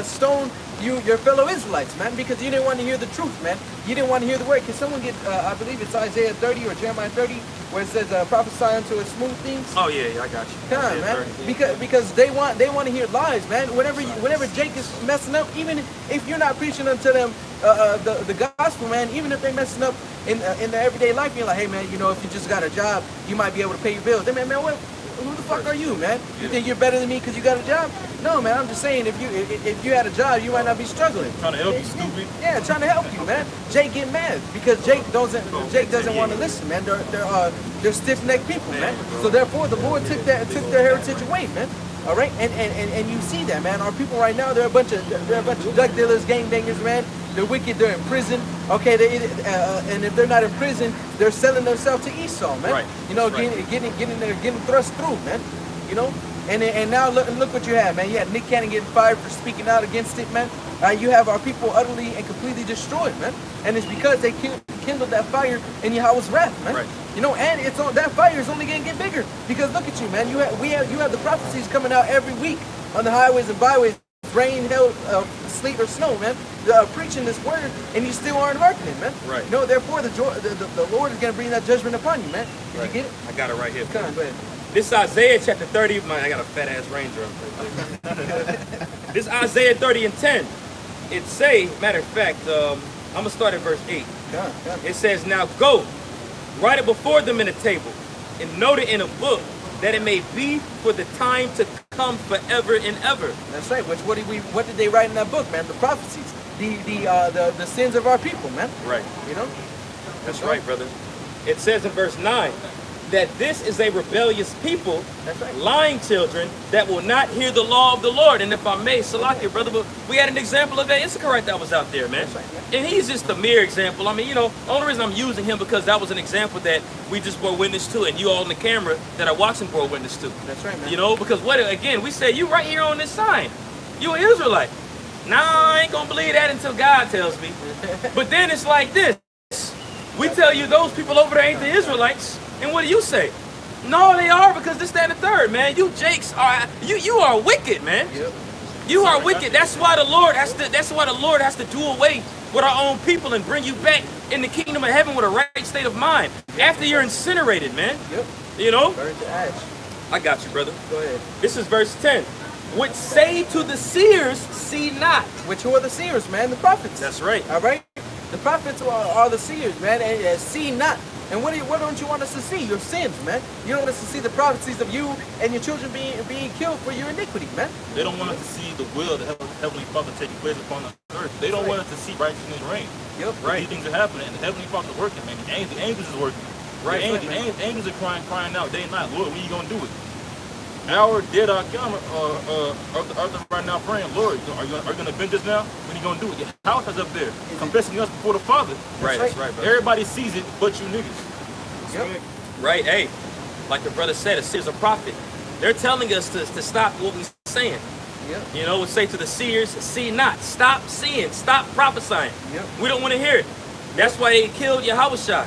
stone your fellow Israelites, man, because you didn't want to hear the truth, man. You didn't want to hear the word. Can someone get, I believe it's Isaiah 30 or Jeremiah 30, where it says, prophesy unto us smooth things? Oh yeah, I got you. Come on, man. Because they want to hear lies, man. Whenever Jake is messing up, even if you're not preaching unto them the gospel, man, even if they're messing up in their everyday life, you're like, hey, man, you know, if you just got a job, you might be able to pay your bills. Hey, man, who the fuck are you, man? You think you're better than me because you got a job? No, man, I'm just saying, if you had a job, you might not be struggling. Trying to help you, stupid. Yeah, trying to help you, man. Jake get mad because Jake doesn't want to listen, man. They're stiff-necked people, man. So therefore, the Lord took their heritage away, man. All right, and you see that, man. Our people right now, they're a bunch of drug dealers, gangbangers, man. They're wicked. They're in prison. Okay, and if they're not in prison, they're selling themselves to Esau, man. Right. You know, getting thrust through, man. You know, and now look what you have, man. You had Nick Cannon getting fired for speaking out against it, man. You have our people utterly and completely destroyed, man. And it's because they kindled that fire in Yahweh's wrath, man. Right. You know, and that fire is only gonna get bigger because look at you, man. You have the prophecies coming out every week on the highways and byways, rain, hail, sleet, or snow, man. preaching this word and you still aren't working it, man. Right. No, therefore the Lord is gonna bring that judgment upon you, man. Did you get it? I got it right here. Come on, go ahead. This Isaiah chapter 30. I got a fat ass Ranger up there. This Isaiah 30 and 10. It say, matter of fact, I'm gonna start at verse 8. Come on. It says, "Now go, write it before them in a table, and note it in a book, that it may be for the time to come forever and ever." That's right. What did they write in that book, man? The prophecies, the sins of our people, man. Right. You know. That's right, brother. It says in verse 9 that this is a rebellious people, That's right. lying children that will not hear the law of the Lord. And if I may, Salakia, brother, but we had an example of that Issacharite that was out there, man. That's right, man. And he's just a mere example. I mean, you know, the only reason I'm using him because that was an example that we just bore witness to, and you all in the camera that are watching bore witness to. That's right, man. You know, because we say you right here on this sign. You an Israelite. Nah, I ain't gonna believe that until God tells me. But then it's like this. We tell you those people over there ain't the Israelites. And what do you say? No, they are, because this, that, and the third, man. You Jakes are you are wicked, man. Yep. You are wicked. That's why the Lord has to do away with our own people and bring you back in the kingdom of heaven with a right state of mind. After you're incinerated, man. Yep. You know? Burn to ash. I got you, brother. Go ahead. This is verse 10. Which say to the seers, see not. Which who are the seers, man? The prophets. That's right. All right. The prophets are the seers, man. And see not. And what don't you want us to see? Your sins, man. You don't want us to see the prophecies of you and your children being killed for your iniquity, man. They don't want us to see the will of the Heavenly Father taking place upon the earth. They don't want us to see righteousness reign. Yep. Right. These things are happening, and the Heavenly Father is working, man. The angels is working. Right. The angels are crying out day and night. Lord, when you gonna do it? Our dead Akam are right now praying, Lord, are you gonna avenge us now? When you gonna do it? Your house is up there, confessing us before the Father. Right, that's right, brother. Everybody sees it, but you niggas. Yep. Right, hey, like the brother said, a seer's a prophet. They're telling us to stop what we're saying. Yep. You know, we say to the seers, see not. Stop seeing, stop prophesying. Yep. We don't want to hear it. That's why they killed Yahushua.